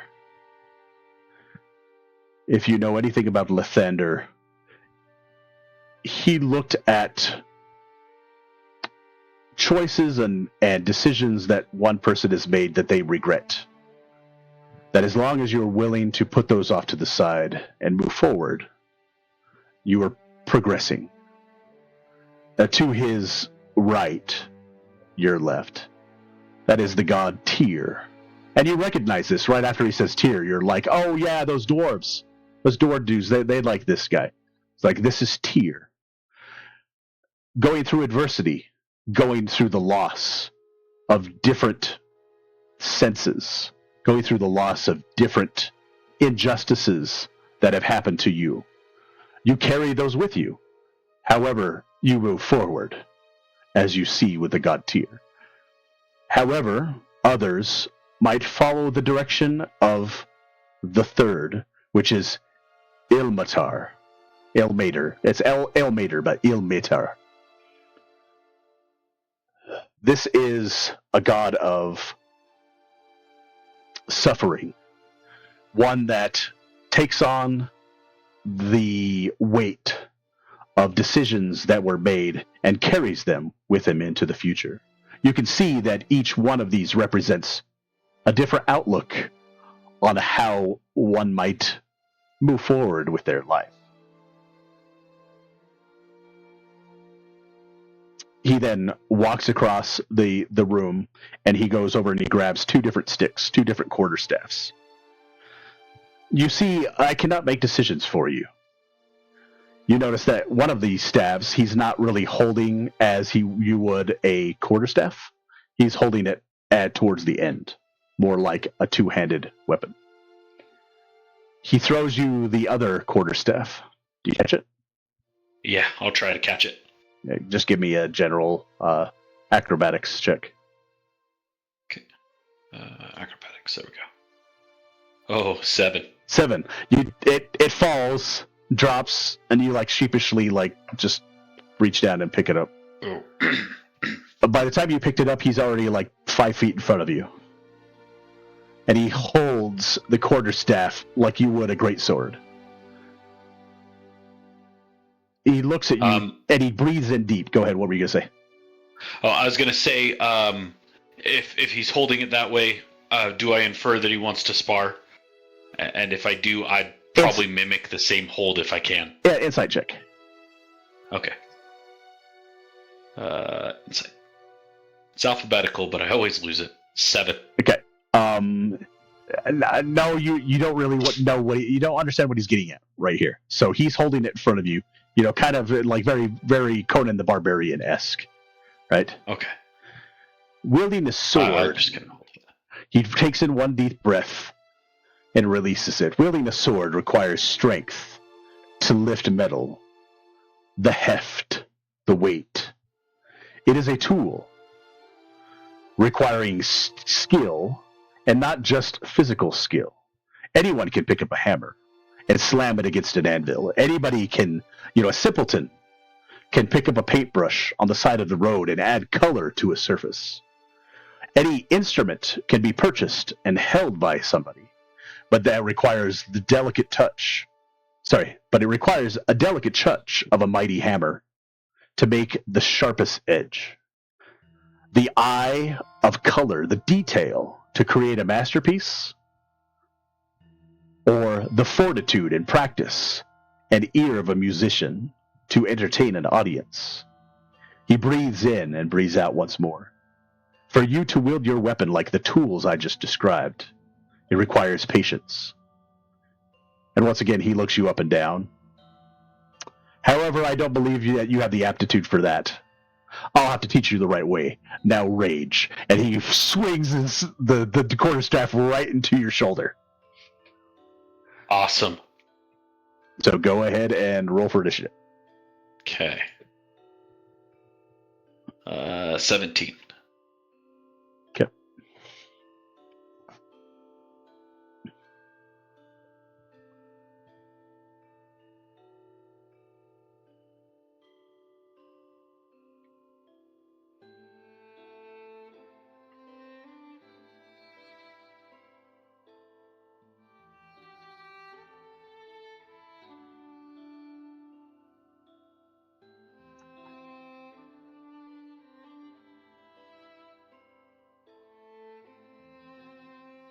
If you know anything about Lathander, he looked at choices and decisions that one person has made that they regret. That as long as you're willing to put those off to the side and move forward, you are progressing. To his right, your left, that is the god Tyr. And you recognize this right after he says Tyr. You're like, oh yeah, those dwarves. Those dwarf dudes, they like this guy. It's like, this is Tyr. Going through adversity, going through the loss of different senses, going through the loss of different injustices that have happened to you. You carry those with you. However, you move forward, as you see with the god Tyr. However, others might follow the direction of the third, which is Ilmatar. Ilmater. It's Ilmater, but Ilmatar. This is a god of suffering, one that takes on the weight of decisions that were made and carries them with him into the future. You can see that each one of these represents a different outlook on how one might move forward with their life. He then walks across the room, and he goes over and he grabs two different sticks, two different quarterstaffs. You see, I cannot make decisions for you. You notice that one of these staves, he's not really holding as you would a quarterstaff. He's holding it towards the end, more like a two-handed weapon. He throws you the other quarterstaff. Do you catch it? Yeah, I'll try to catch it. Yeah, just give me a general acrobatics check. Okay. Acrobatics, there we go. Oh, 7. 7. It falls, drops, and you like sheepishly like just reach down and pick it up. Oh. By the time you picked it up, he's already like 5 feet in front of you. And he holds the quarterstaff like you would a greatsword. He looks at you and he breathes in deep. Go ahead. What were you going to say? Oh, I was going to say, if he's holding it that way, do I infer that he wants to spar? And if I do, I'd probably mimic the same hold if I can. Yeah, insight check. Okay. Insight. It's alphabetical, but I always lose it. 7. Okay. No, you don't really know you don't understand what he's getting at right here. So he's holding it in front of you, kind of like very, very Conan the Barbarian-esque, right? Okay. Wielding the I'm sword, just gonna hold it. he takes in one deep breath and releases it. Wielding the sword requires strength to lift metal, the heft, the weight. It is a tool requiring skill, and not just physical skill. Anyone can pick up a hammer and slam it against an anvil. Anybody can, a simpleton can pick up a paintbrush on the side of the road and add color to a surface. Any instrument can be purchased and held by somebody, but that requires the delicate touch. But it requires a delicate touch of a mighty hammer to make the sharpest edge. The eye of color, the detail to create a masterpiece, or the fortitude and practice and ear of a musician to entertain an audience. He breathes in and breathes out once more. For you to wield your weapon like the tools I just described, it requires patience. And once again, he looks you up and down. However, I don't believe that you have the aptitude for that. I'll have to teach you the right way. Now rage. And he swings the quarterstaff right into your shoulder. Awesome. So go ahead and roll for initiative. Okay. 17. Okay.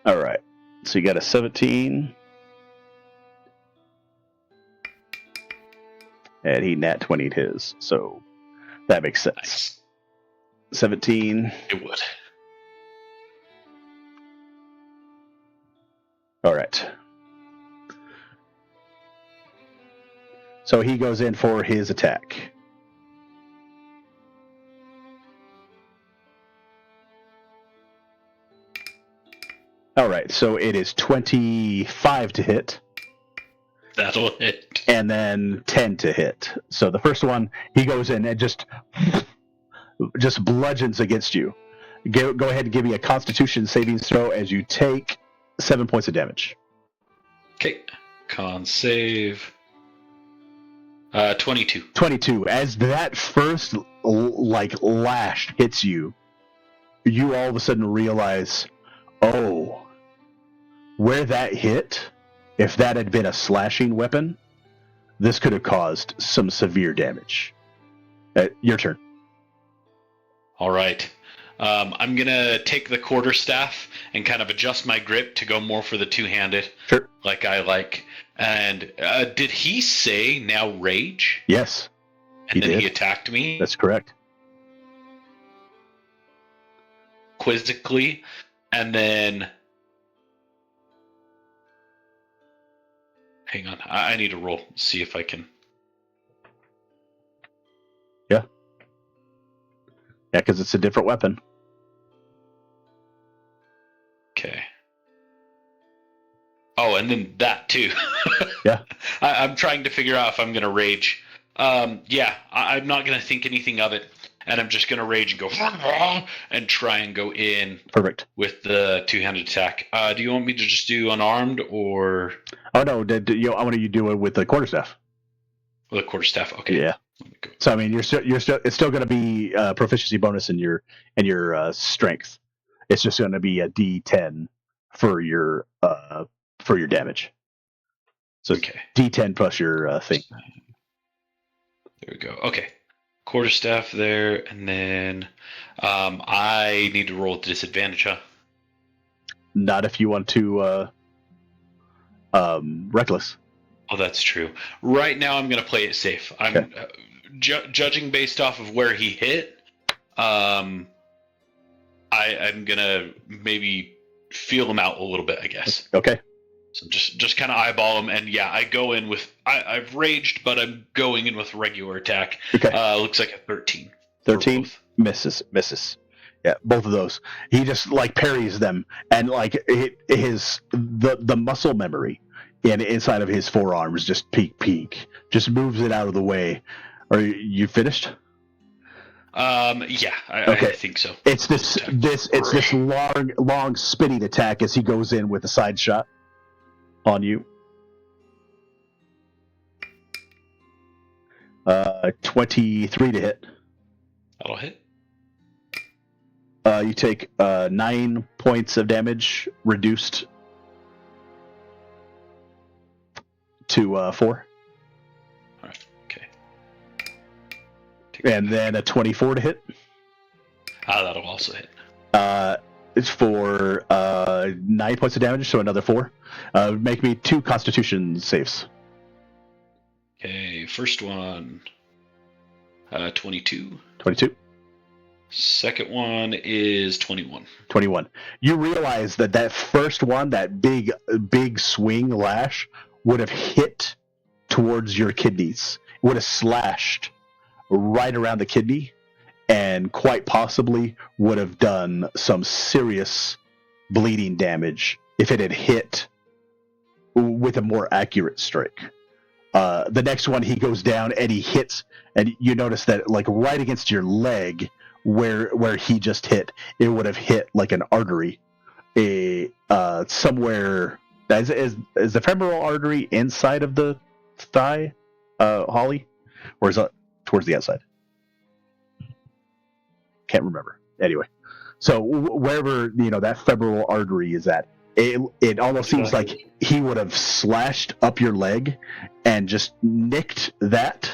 All right. So you got a 17. And he nat 20'd his. So that makes sense. Nice. 17. It would. All right. So he goes in for his attack. All right. So it is 25 to hit. That'll hit. And then 10 to hit. So the first one, he goes in and just bludgeons against you. Go ahead and give me a Constitution saving throw as you take 7 points of damage. Okay. Con save. 22. 22. As that first lash hits you, you all of a sudden realize, oh, where that hit, if that had been a slashing weapon, this could have caused some severe damage. Your turn. All right. I'm going to take the quarterstaff and kind of adjust my grip to go more for the two-handed. Sure. Like I like. And did he say now rage? Yes. And then he attacked me? That's correct. Quizzically. And then... Hang on. I need to roll. See if I can... Yeah, because it's a different weapon. Okay. Oh, and then that too. Yeah. I'm trying to figure out if I'm going to rage. Yeah, I'm not going to think anything of it. And I'm just going to rage and go and try and go in. Perfect. With the two-handed attack. Do you want me to just do unarmed or? Oh no! I want you to do it with the quarterstaff. With a quarterstaff. Okay. Yeah. So I mean, it's still going to be proficiency bonus in your strength. It's just going to be a D10 for your damage. So okay. D10 plus your thing. There we go. Okay. Quarterstaff there, and then I need to roll with disadvantage, huh? Not if you want to reckless. Oh, that's true. Right now, I'm going to play it safe. I'm Okay. Judging based off of where he hit. I'm going to maybe feel him out a little bit, I guess. Okay. So just kind of eyeball him, and yeah, I go in with I've raged, but I'm going in with regular attack. Okay. Looks like a 13. for 13 both. misses. Yeah, both of those. He just like parries them, and like the muscle memory inside of his forearms just peek, just moves it out of the way. Are you finished? Yeah, Okay. I think so. It's this long spinning attack as he goes in with a side shot on you. 23 to hit. That'll hit. You take 9 points of damage, reduced to 4. All right. Okay. And then a 24 to hit. That'll also hit. It's for 9 points of damage, so another 4. Make me 2 Constitution saves. Okay, first one, 22. 22. Second one is 21. 21. You realize that first one, that big swing lash, would have hit towards your kidneys. Would have slashed right around the kidney, and quite possibly would have done some serious bleeding damage if it had hit with a more accurate strike. The next one, he goes down and he hits, and you notice that like right against your leg where he just hit, it would have hit like an artery, somewhere. Is the femoral artery inside of the thigh, Holly, or is it towards the outside? Can't remember. Anyway, so wherever that femoral artery is at, it almost seems like he would have slashed up your leg and just nicked that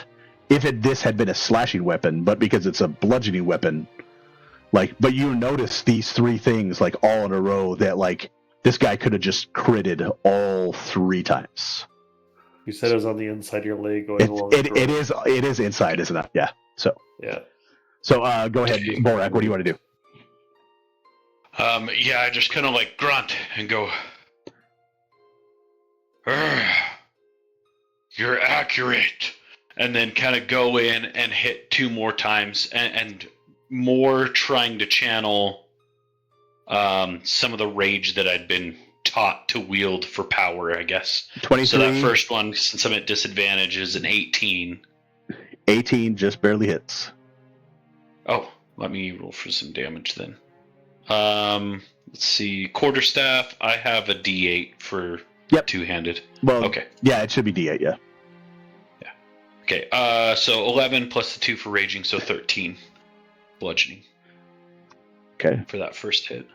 if this had been a slashing weapon, but because it's a bludgeoning weapon, but you notice these 3 things like all in a row that like this guy could have just critted all 3 times. You said it was on the inside of your leg going along. It is inside, isn't it? Yeah. So yeah. So go ahead, Borak. What do you want to do? Yeah, I just kind of like grunt and go, "You're accurate," and then kind of go in and hit 2 more times, and more trying to channel some of the rage that I'd been taught to wield for power, I guess. 23. So that first one, since I'm at disadvantage, is an 18. 18 just barely hits. Oh, let me roll for some damage then. Let's see. Quarterstaff, I have a D8 for two-handed. Well, okay. Yeah, it should be D8, yeah. Yeah. Okay, so 11 plus the 2 for raging, so 13 bludgeoning. Okay. For that first hit.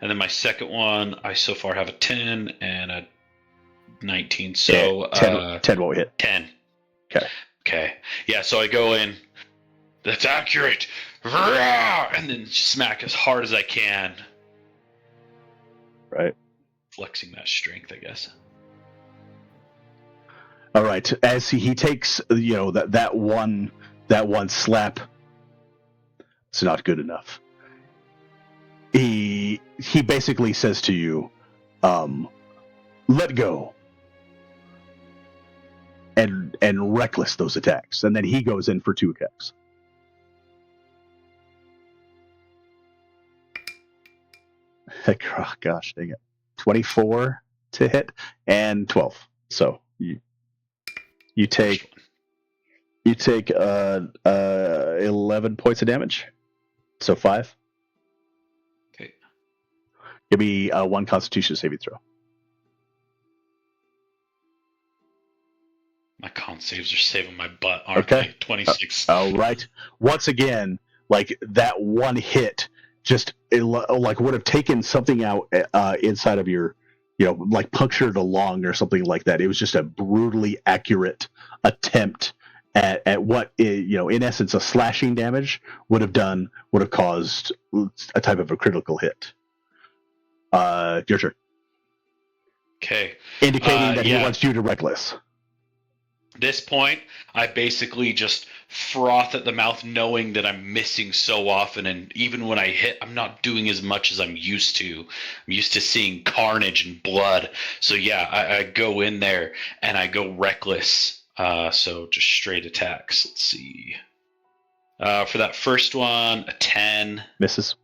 And then my second one, I so far have a 10 and a 19, so... 10 won't hit. 10. Okay. Okay. Yeah, so I go in, that's accurate, and then smack as hard as I can. Right. Flexing that strength, I guess. All right. As he takes, that one slap, it's not good enough. He basically says to you, let go. And reckless those attacks. And then he goes in for 2 attacks. Oh, gosh, dang it. 24 to hit and 12. So you take 11 points of damage. So 5. Okay. Give me 1 Constitution saving throw. My con saves are saving my butt, aren't they? 26. All right. Once again, like that one hit just like would have taken something out inside of your, like punctured a lung or something like that. It was just a brutally accurate attempt at what, in essence, a slashing damage would have caused a type of a critical hit. Your turn. Okay. Indicating that he wants you to reckless. this point, I basically just froth at the mouth, knowing that I'm missing so often, and even when I hit, I'm not doing as much as I'm used to. I'm used to seeing carnage and blood. So yeah, I go in there and I go reckless. So just straight attacks. Let's see. For that first one, a 10. Misses.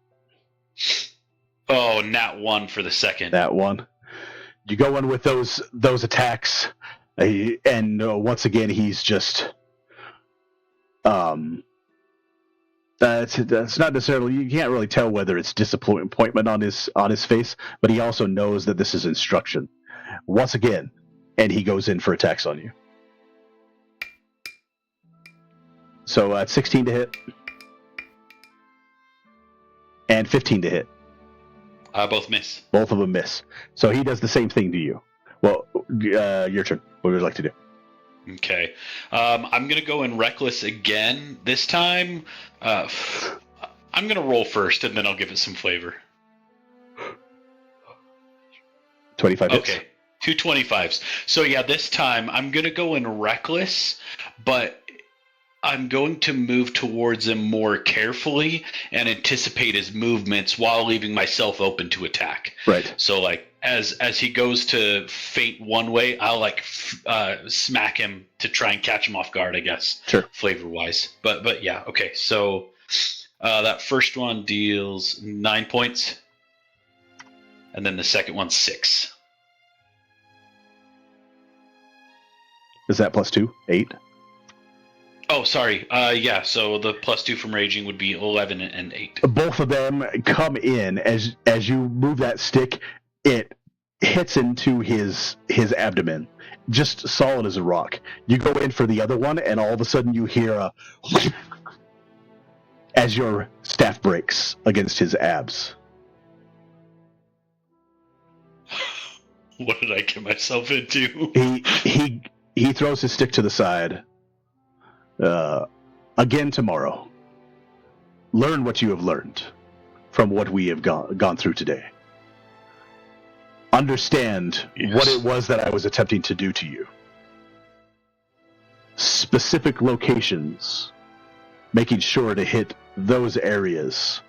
Oh, nat 1 for the second. That one. You go in with those attacks, and once again he's just that's not necessarily, you can't really tell whether it's disappointment on his face, but he also knows that this is instruction. Once again, and he goes in for attacks on you. So 16 to hit and 15 to hit. Both miss. Both of them miss. So he does the same thing to you. Well, your turn. What would you like to do? Okay. I'm going to go in reckless again. This time, I'm going to roll first, and then I'll give it some flavor. 25 hits. Okay. 2 25s. So yeah, this time I'm going to go in reckless, but I'm going to move towards him more carefully and anticipate his movements while leaving myself open to attack. Right. So like as he goes to feint one way, I'll like smack him to try and catch him off guard, I guess. Sure. Flavor wise. But yeah, okay. So that first one deals 9 points. And then the second one 6. Is that plus 2? 8? Oh, sorry. Yeah, so the +2 from raging would be 11 and 8. Both of them come in as you move that stick. It hits into his abdomen, just solid as a rock. You go in for the other one, and all of a sudden you hear a as your staff breaks against his abs. What did I get myself into? He throws his stick to the side. Again tomorrow. Learn what you have learned from what we have gone through today. Understand what it was that I was attempting to do to you. Specific locations, making sure to hit those areas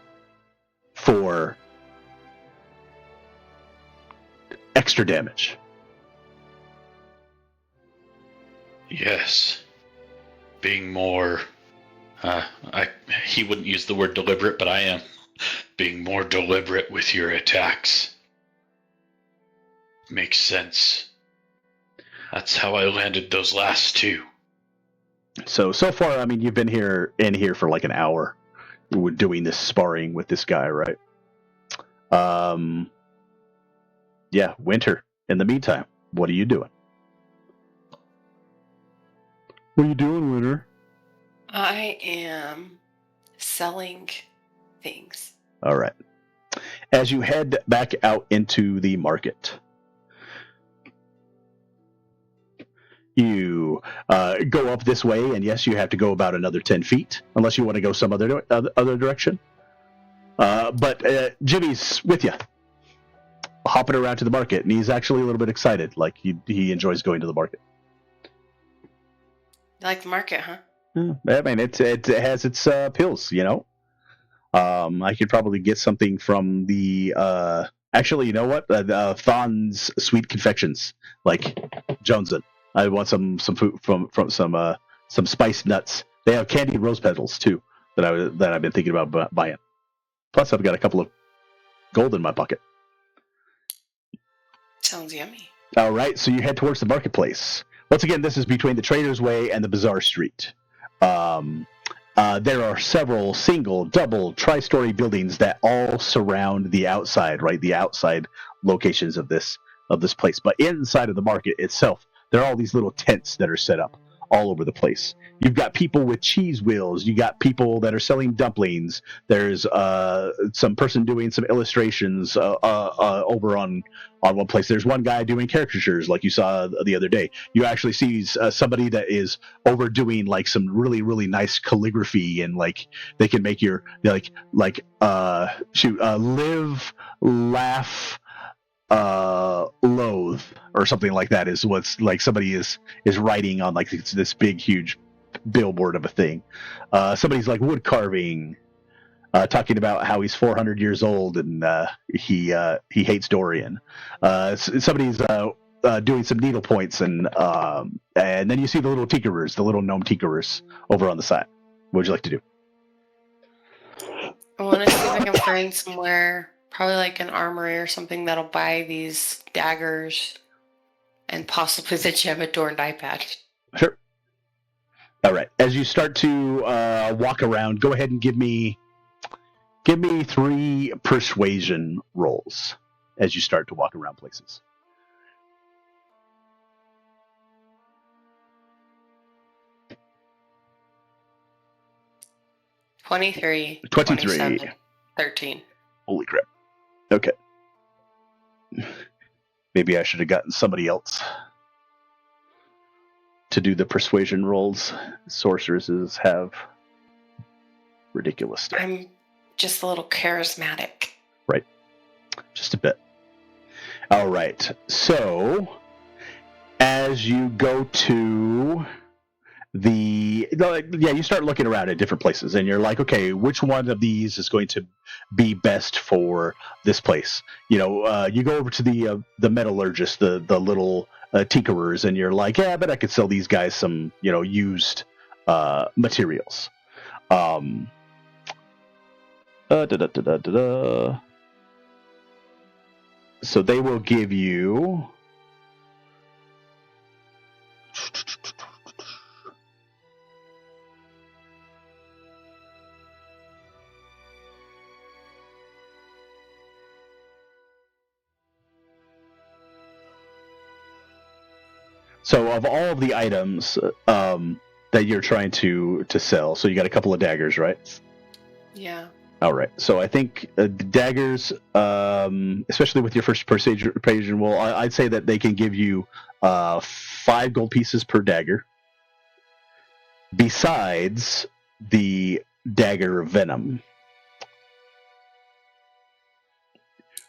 for extra damage. Yes. Being more he wouldn't use the word deliberate, but I am being more deliberate with your attacks. Makes sense. That's how I landed those last 2. So far, I mean, you've been in here for like an hour. We're doing this sparring with this guy, right? Yeah, Winter. In the meantime, what are you doing? What are you doing, Winter? I am selling things. All right. As you head back out into the market, you go up this way, and yes, you have to go about another 10 feet, unless you want to go some other direction. But Jimmy's with you, hopping around to the market, and he's actually a little bit excited. Like he enjoys going to the market. You like the market, huh? I mean, it has its appeals, you know. I could probably get something from the. Actually, you know what? Thon's Sweet Confections, like Joneson. I want some food from some spiced nuts. They have candied rose petals too that I've been thinking about buying. Plus, I've got a couple of gold in my pocket. Sounds yummy. All right, so you head towards the marketplace. Once again, this is between the Trader's Way and the Bazaar Street. There are several single, double, tri-story buildings that all surround the outside, right? The outside locations of this place. But inside of the market itself, there are all these little tents that are set up all over the place. You've got people with cheese wheels. You got people that are selling dumplings. There's some person doing some illustrations over on one place. There's one guy doing caricatures like you saw the other day. You actually see somebody that is overdoing like some really, really nice calligraphy, and like they can make your live, laugh, loathe or something like that is what's like somebody is writing on like this big huge billboard of a thing. Somebody's like wood carving, talking about how he's 400 years old and he hates Dorian. Somebody's doing some needle points and then you see the little tinkerers, the little gnome tinkerers over on the side. What would you like to do? I want to see if I can find somewhere, probably like an armory or something that'll buy these daggers and possibly the gem-adorned iPad. Sure. All right. As you start to walk around, go ahead and give me 3 persuasion rolls as you start to walk around places. 23. 23. 27, 13. Holy crap. Okay. Maybe I should have gotten somebody else to do the persuasion rolls. Sorceresses have ridiculous stuff. I'm just a little charismatic. Right. Just a bit. All right. So, as you go to you start looking around at different places and you're like, okay, which one of these is going to be best for this place? You go over to the metallurgist, the little tinkerers, and you're like, yeah, I bet I could sell these guys some, used materials. So they will give you So of all of the items that you're trying to sell, so you got a couple of daggers, right? Yeah. All right. So I think the daggers, especially with your first persuasion roll, I'd say that they can give you 5 gold pieces per dagger, besides the dagger of venom,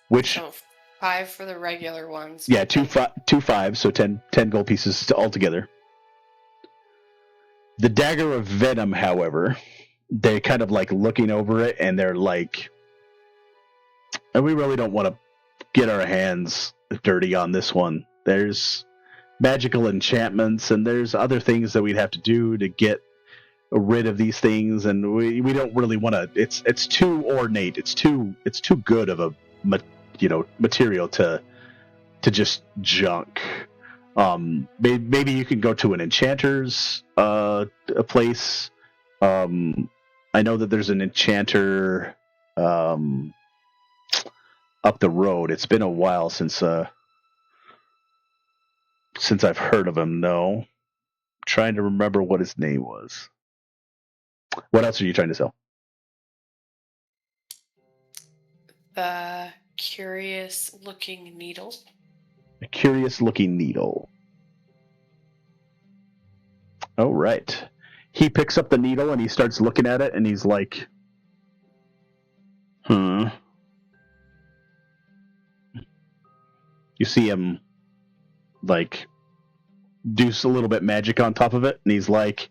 which. So 5 for the regular ones. Yeah, 2 5, so 10 gold pieces altogether. The dagger of venom, however, they're kind of like looking over it and they're like, we really don't want to get our hands dirty on this one. There's magical enchantments and there's other things that we'd have to do to get rid of these things, and we don't really want to. It's too ornate. It's too good of a material to just junk. Maybe you can go to an enchanter's a place. I know that there's an enchanter up the road. It's been a while since I've heard of him. No, trying to remember what his name was. What else are you trying to sell? The curious looking needle. A curious looking needle. Oh, right. He picks up the needle and he starts looking at it and he's like, You see him like do a little bit magic on top of it, and he's like,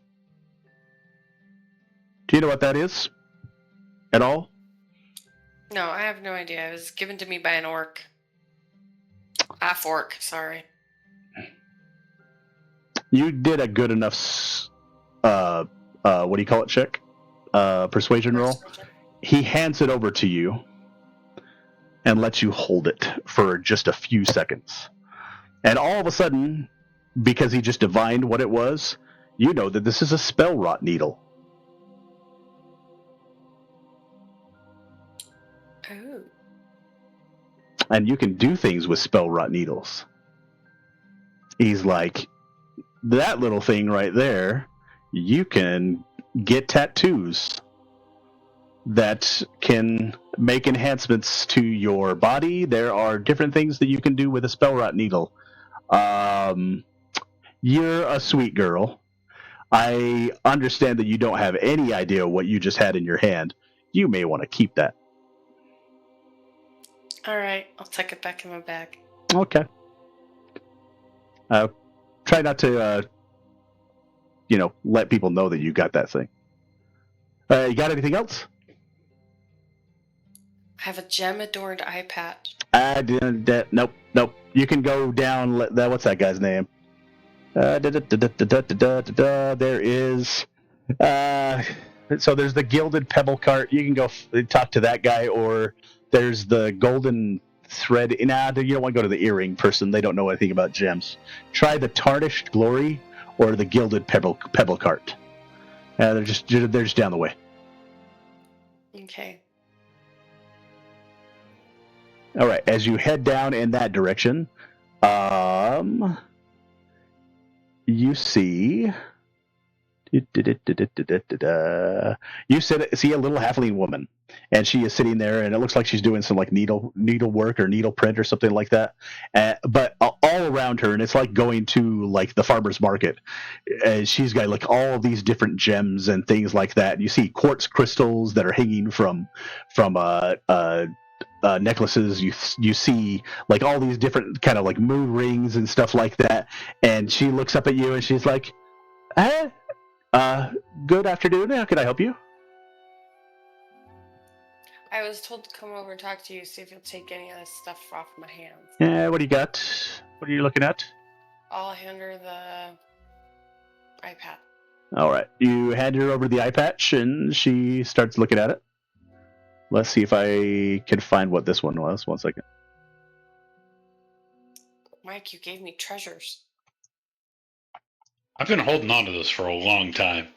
do you know what that is? At all? No, I have no idea. It was given to me by an orc. Orc, sorry. You did a good enough what do you call it, check? Persuasion roll. He hands it over to you and lets you hold it for just a few seconds. And all of a sudden, because he just divined what it was, you know that this is a spell rot needle. Oh. And you can do things with spell rot needles. He's like, that little thing right there, you can get tattoos that can make enhancements to your body. There are different things that you can do with a spell rot needle. You're a sweet girl. I understand that you don't have any idea what you just had in your hand. You may want to keep that. All right, I'll tuck it back in my bag. Okay. Try not to, let people know that you got that thing. You got anything else? I have a gem-adorned eye patch. Nope. You can go down. What's that guy's name? There is. So there's the Gilded Pebble Cart. You can go talk to that guy, or there's the Golden Thread. Nah, you don't want to go to the earring person. They don't know anything about gems. Try the Tarnished Glory or the Gilded Pebble Cart. They're just down the way. Okay. All right. As you head down in that direction, you see. You see a little halfling woman, and she is sitting there, and it looks like she's doing some like needlework or needle print or something like that. But all around her, and it's like going to like the farmer's market. She's got like all of these different gems and things like that. And you see quartz crystals that are hanging from necklaces. You see like all these different kind of like moon rings and stuff like that. And she looks up at you, and she's like, "Hey. Good afternoon. How can I help you?" I was told to come over and talk to you, see if you'll take any of this stuff off my hands. What do you got? What are you looking at? I'll hand her the iPad. All right. You hand her over the eye patch, and she starts looking at it. Let's see if I can find what this one was. 1 second. Mike, you gave me treasures. I've been holding on to this for a long time.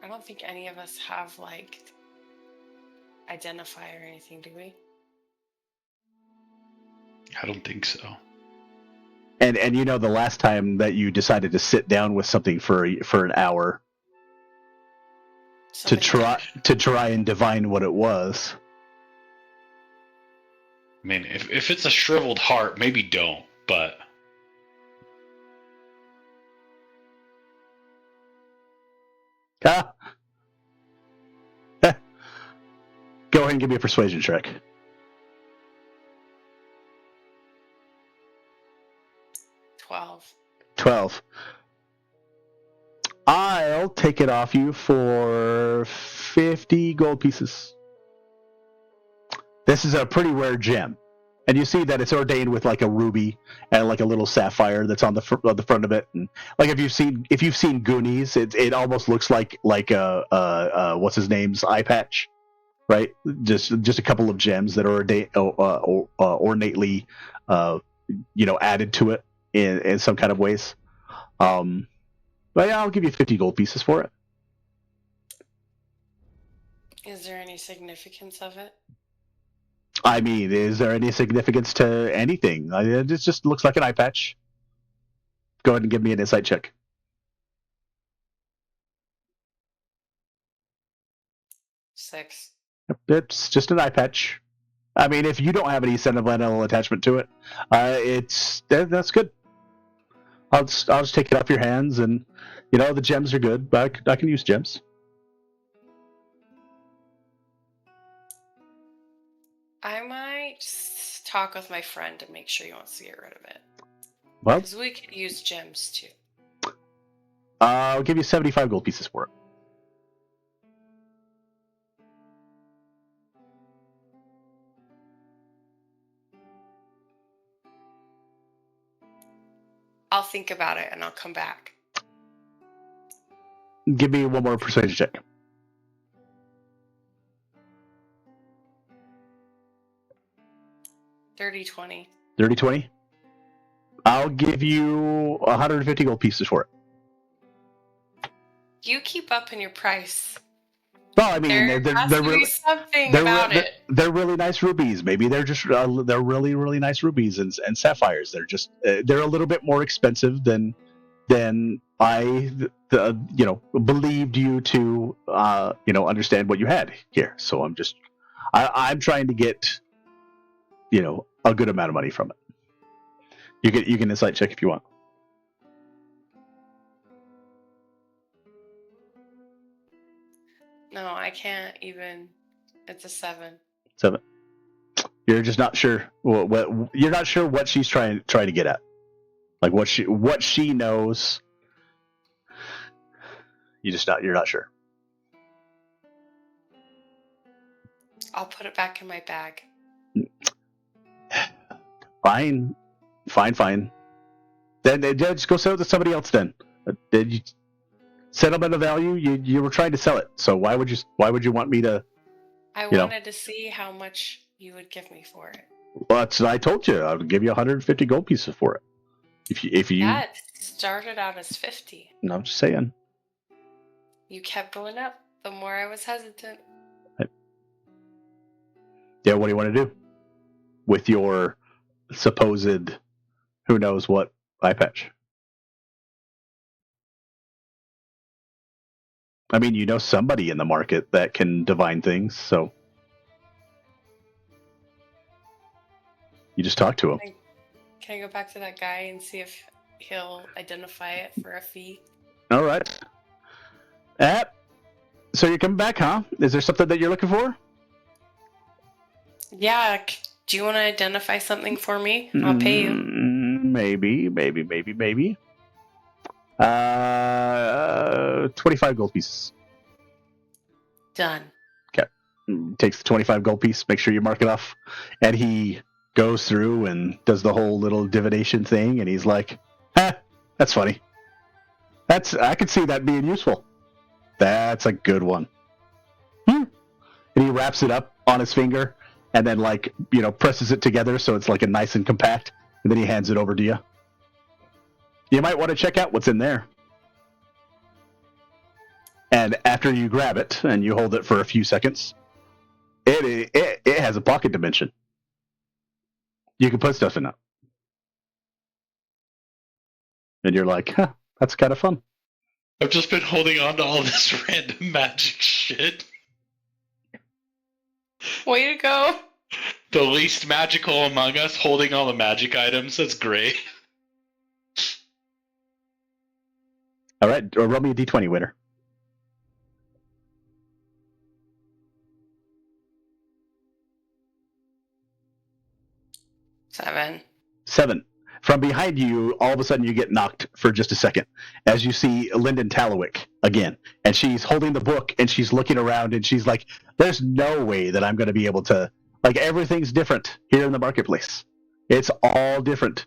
I don't think any of us have, like, identify or anything, do we? I don't think so. And the last time that you decided to sit down with something for an hour to try and divine what it was. I mean, if it's a shriveled heart, maybe don't, but... Ah. Go ahead and give me a persuasion check. 12. I'll take it off you for 50 gold pieces. This is a pretty rare gem. And you see that it's ordained with like a ruby and like a little sapphire that's on the front of it. And like if you've seen Goonies, it almost looks like a what's his name's eye patch, right? Just a couple of gems that are ornately added to it in some kind of ways. But yeah, I'll give you 50 gold pieces for it. Is there any significance of it? I mean, is there any significance to anything? It just looks like an eye patch. Go ahead and give me an insight check. 6. It's just an eye patch. I mean, if you don't have any sentimental attachment to it, that's good. I'll just take it off your hands, and the gems are good, but I can use gems. I might talk with my friend and make sure he wants to get rid of it. Well, because we could use gems too. I'll give you 75 gold pieces for it. I'll think about it and I'll come back. Give me one more persuasion check. Dirty 20. Dirty 20? I'll give you 150 gold pieces for it. You keep up in your price. Well, I mean, they're really something about it. They're really nice rubies. Maybe they're just they're really, really nice rubies and sapphires. They're just they're a little bit more expensive than I believed you to understand what you had here. So I'm trying to get a good amount of money from it. You can insight check if you want. No, I can't even. It's a 7. 7. You're just not sure what you're not sure what she's trying to get at. Like what she knows. You're not sure. I'll put it back in my bag. Fine. Then just go sell it to somebody else. Then you settlement of value. You were trying to sell it. So why would you want me to? I You know. wanted to see how much you would give me for it. Well, that's I told you. I would give you 150 gold pieces for it. If you. Yeah, it started out as 50. No, I'm just saying. You kept going up. The more I was hesitant. Yeah. What do you want to do with your supposed who knows what eye patch? I mean, you know somebody in the market that can divine things, so you just talk to him. Can I go back to that guy and see if he'll identify it for a fee? All right. So you're coming back, huh? Is there something that you're looking for? Yeah. Do you want to identify something for me? I'll pay you. Maybe. 25 gold pieces. Done. Okay. Takes the 25 gold piece, make sure you mark it off, and he goes through and does the whole little divination thing, and he's like, that's funny. I could see that being useful. That's a good one. And he wraps it up on his finger and then presses it together so it's like a nice and compact, and then he hands it over to you. You might want to check out what's in there. And after you grab it and you hold it for a few seconds, it has a pocket dimension. You can put stuff in it. And you're like, that's kind of fun. I've just been holding on to all this random magic shit. Way to go. The least magical among us holding all the magic items. That's great. All right, roll me a d20, winner. Seven. From behind you, all of a sudden you get knocked for just a second as you see Lyndon Talawick again. And she's holding the book and she's looking around and she's like, there's no way that I'm going to be able to, everything's different here in the marketplace. It's all different.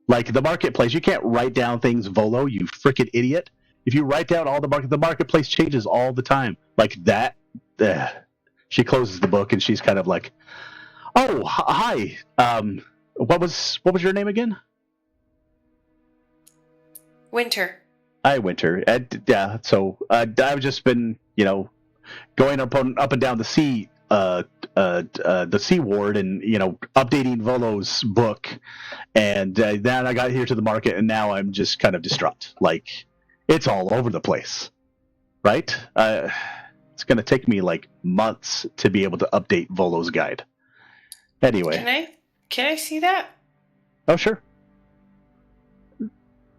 Like the marketplace, you can't write down things Volo, you freaking idiot. If you write down all the marketplace changes all the time. Like that. She closes the book and she's kind of like, oh, hi. What was your name again? Winter. Hi, Winter. Yeah. So I've just been, going up and down the sea, the sea ward, and updating Volo's book, and then I got here to the market, and now I'm just kind of distraught. Like it's all over the place, right? It's going to take me months to be able to update Volo's guide. Anyway. Can I see that? Oh, sure.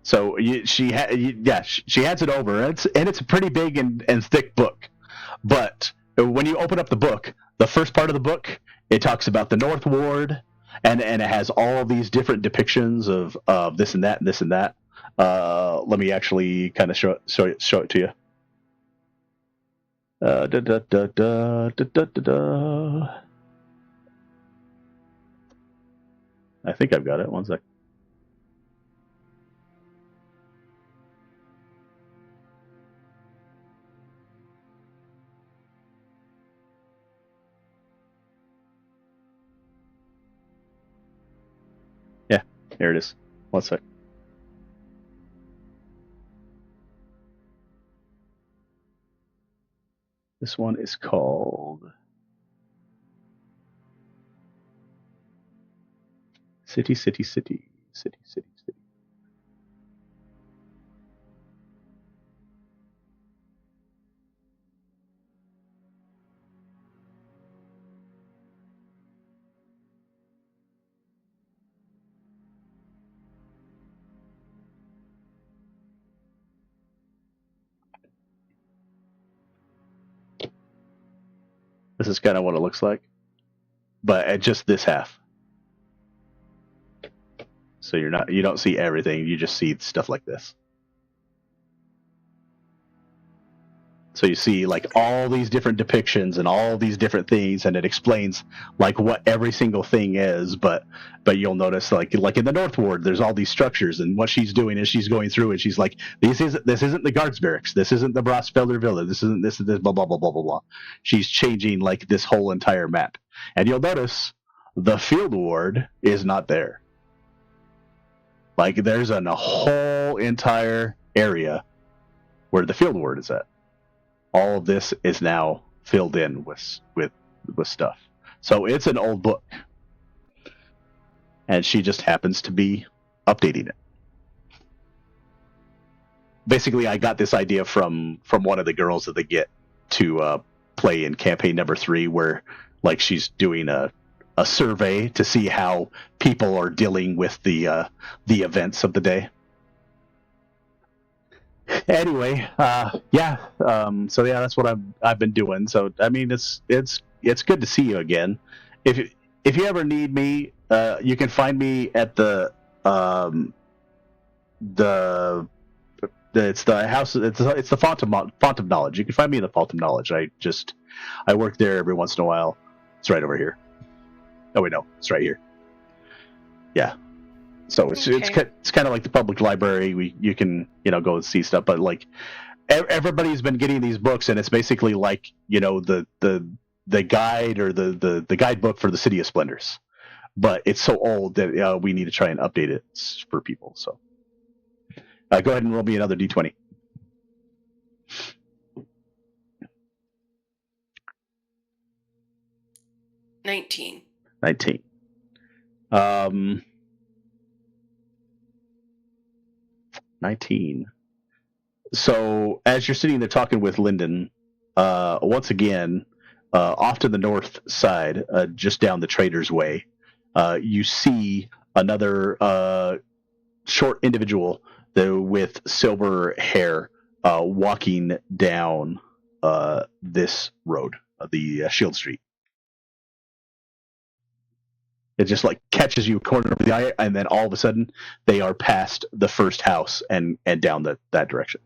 So she hands it over, and it's a pretty big and thick book. But when you open up the book, the first part of the book, it talks about the North Ward, and it has all these different depictions of this and that and this and that. Let me actually kind of show it to you. Da, da, da, da, da, da, da, da. I think I've got it. One sec. Yeah, here it is. One sec. This one is called City. This is kind of what it looks like, but at just this half. So you don't see everything. You just see stuff like this. So you see like all these different depictions and all these different things, and it explains like what every single thing is. But you'll notice like in the North Ward, there's all these structures, and what she's doing is she's going through and she's like, this isn't the guards barracks, this isn't the Brosfelder Villa, this is this blah blah blah blah blah blah. She's changing like this whole entire map, and you'll notice the Field Ward is not there. Like there's a whole entire area where the Field Ward is at. All of this is now filled in with stuff. So it's an old book, and she just happens to be updating it. Basically, I got this idea from one of the girls that they get to play in campaign number 3, where like she's doing a survey to see how people are dealing with the events of the day. Anyway, so yeah, that's what I've been doing. So I mean, it's good to see you again. If you ever need me, you can find me at the it's the house. It's the font of knowledge. You can find me in the font of knowledge. I work there every once in a while. It's right over here. Oh wait, no, it's right here. Yeah. So it's kind of like the public library. You can go and see stuff, but like everybody's been getting these books, and it's basically like the guide or the guidebook for the City of Splendors, but it's so old that we need to try and update it for people. So go ahead and roll me another d20. $19. 19. 19. So as you're sitting there talking with Lyndon, once again, off to the north side, just down the Trader's Way, you see another short individual with silver hair walking down this road, the Shield Street. It just like catches you corner of the eye, and then all of a sudden they are past the first house and down that direction.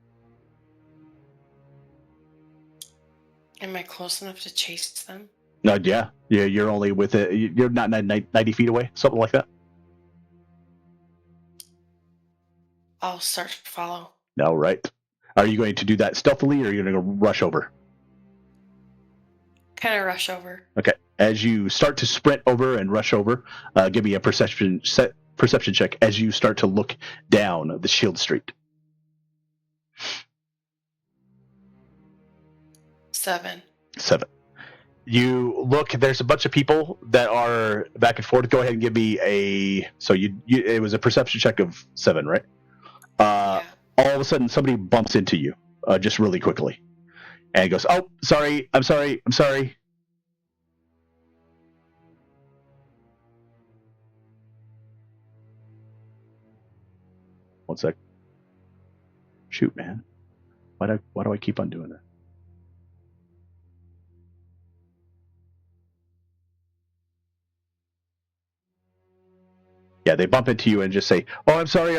Am I close enough to chase them? No, yeah, you're only with it. You're not 90 feet away, something like that. I'll start to follow. No, right. Are you going to do that stealthily, or are you going to rush over? Kind of rush over. Okay. As you start to sprint over and rush over, give me a perception check as you start to look down the Shield Street. 7. You look. There's a bunch of people that are back and forth. Go ahead and give me a. So it was a perception check of 7, right? Yeah. All of a sudden, somebody bumps into you, just really quickly, and goes, "Oh, sorry. I'm sorry. One sec. Shoot, man. Why do I keep on doing that? Yeah, they bump into you and just say, "Oh, I'm sorry,"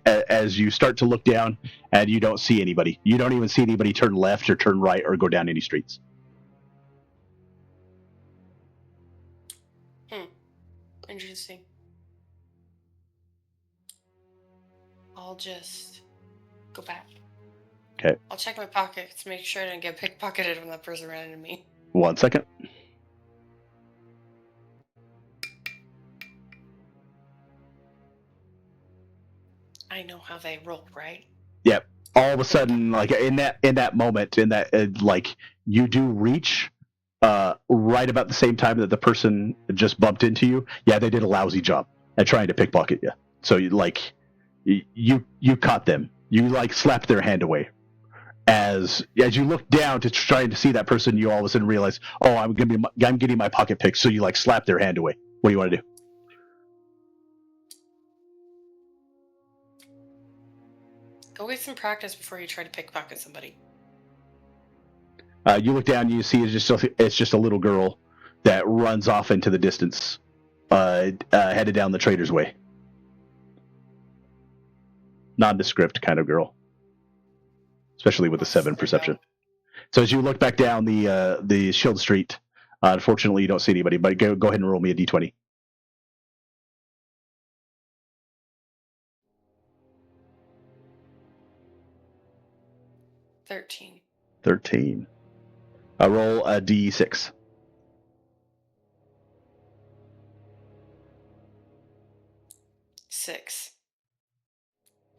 as you start to look down and you don't see anybody. You don't even see anybody turn left or turn right or go down any streets. Interesting. I'll just go back. Okay. I'll check my pockets to make sure I didn't get pickpocketed when that person ran into me. 1 second. I know how they roll, right? Yep. All of a sudden, like in that moment, like you do reach right about the same time that the person just bumped into you. Yeah, they did a lousy job at trying to pickpocket you. So you caught them. You like slapped their hand away. As you look down to try to see that person, you all of a sudden realize, oh, I'm getting my pocket picked. So you like slap their hand away. What do you want to do? Go get some practice before you try to pickpocket somebody. You look down, you see it's just a little girl that runs off into the distance, headed down the trader's way. Nondescript kind of girl, especially with a 7 perception. So as you look back down the Shield Street, unfortunately you don't see anybody. But go ahead and roll me a d20. $13. 13. Roll a d6. 6.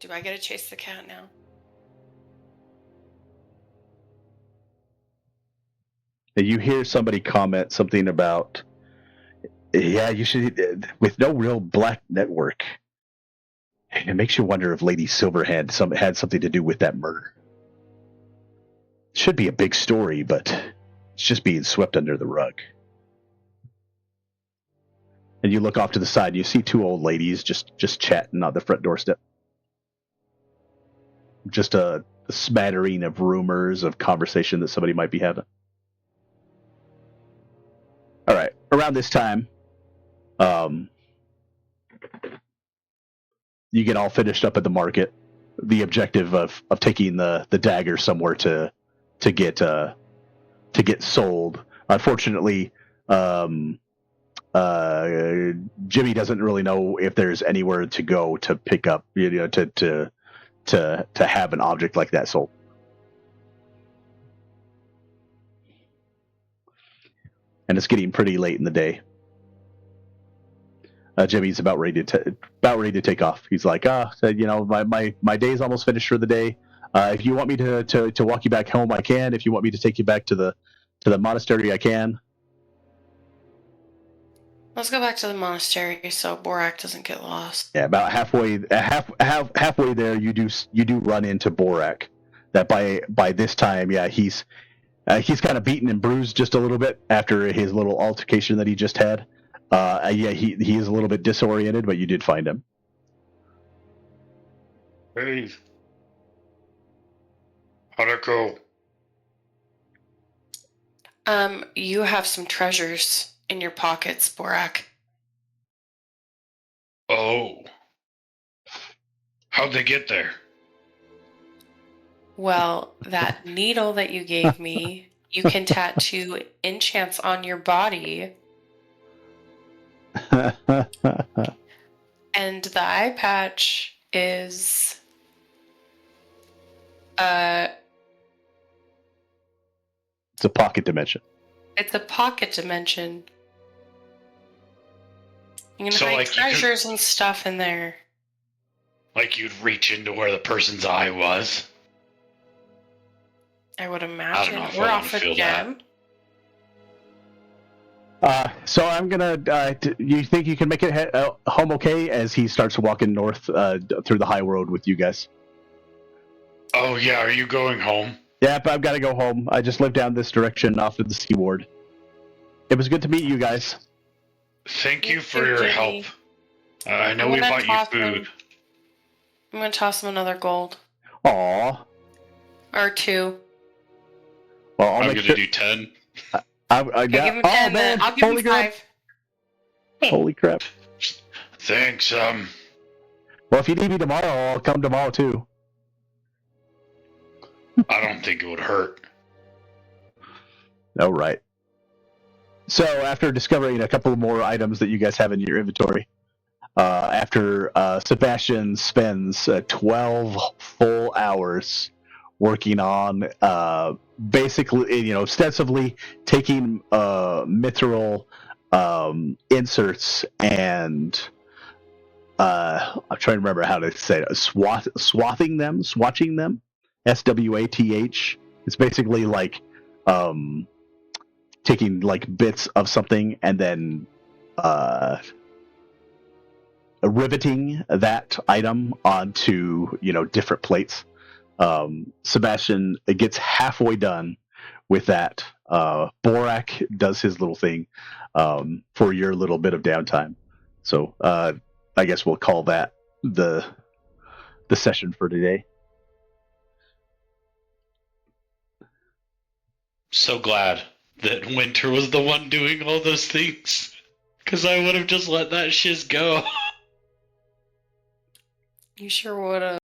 Do I get to chase the cat now? You hear somebody comment something about, yeah, you should, with no real black network. It makes you wonder if Lady Silverhand had something to do with that murder. Should be a big story, but it's just being swept under the rug. And you look off to the side, and you see 2 old ladies just chatting on the front doorstep. Just a smattering of rumors of conversation that somebody might be having. All right, around this time, you get all finished up at the market. The objective of taking the dagger somewhere to get sold. Unfortunately, Jimmy doesn't really know if there's anywhere to go to pick up, to have an object like that sold. And it's getting pretty late in the day. Jimmy's about ready to take off. He's like, my day's almost finished for the day. If you want me to walk you back home, I can. If you want me to take you back to the monastery, I can. Let's go back to the monastery so Borak doesn't get lost. Yeah, about halfway there, you do run into Borak. That by this time, yeah, he's kind of beaten and bruised just a little bit after his little altercation that he just had. He is a little bit disoriented, but you did find him. Hey. How'd it go? You have some treasures in your pockets, Borak. Oh. How'd they get there? Well, that needle that you gave me, you can tattoo enchants on your body. And the eye patch is It's a pocket dimension. it's a pocket dimension. You can So, hide like, you could- treasures and stuff in there. Like you'd reach into where the person's eye was. I would imagine. if I We're wanna off a feel gem. So I'm gonna. You think you can make it home okay? As he starts walking north through the high road with you guys. Oh yeah, are you going home? Yep, I've got to go home. I just live down this direction off of the seaward. It was good to meet you guys. Thank you You for too, your Jimmy. help. I know I'm we gonna bought toss you food. him. I'm gonna toss him another gold Aw. or 2. Well, I'll I'm make gonna sure. do 10. I Okay, got. give him Oh 10 man! then. I'll give Holy him crap! 5. Holy crap! Thanks. Well, if you need me tomorrow, I'll come tomorrow too. I don't think it would hurt. All right. So after discovering a couple more items that you guys have in your inventory, after Sebastian spends 12 full hours working on basically, ostensibly taking mithril inserts and I'm trying to remember how to say it, swatching them, SWATH. It's basically like taking like bits of something and then riveting that item onto different plates. Sebastian gets halfway done with that. Borak does his little thing for your little bit of downtime. So I guess we'll call that the session for today. so glad that Winter was the one doing all those things. Because I would have just let that shiz go. You sure would have.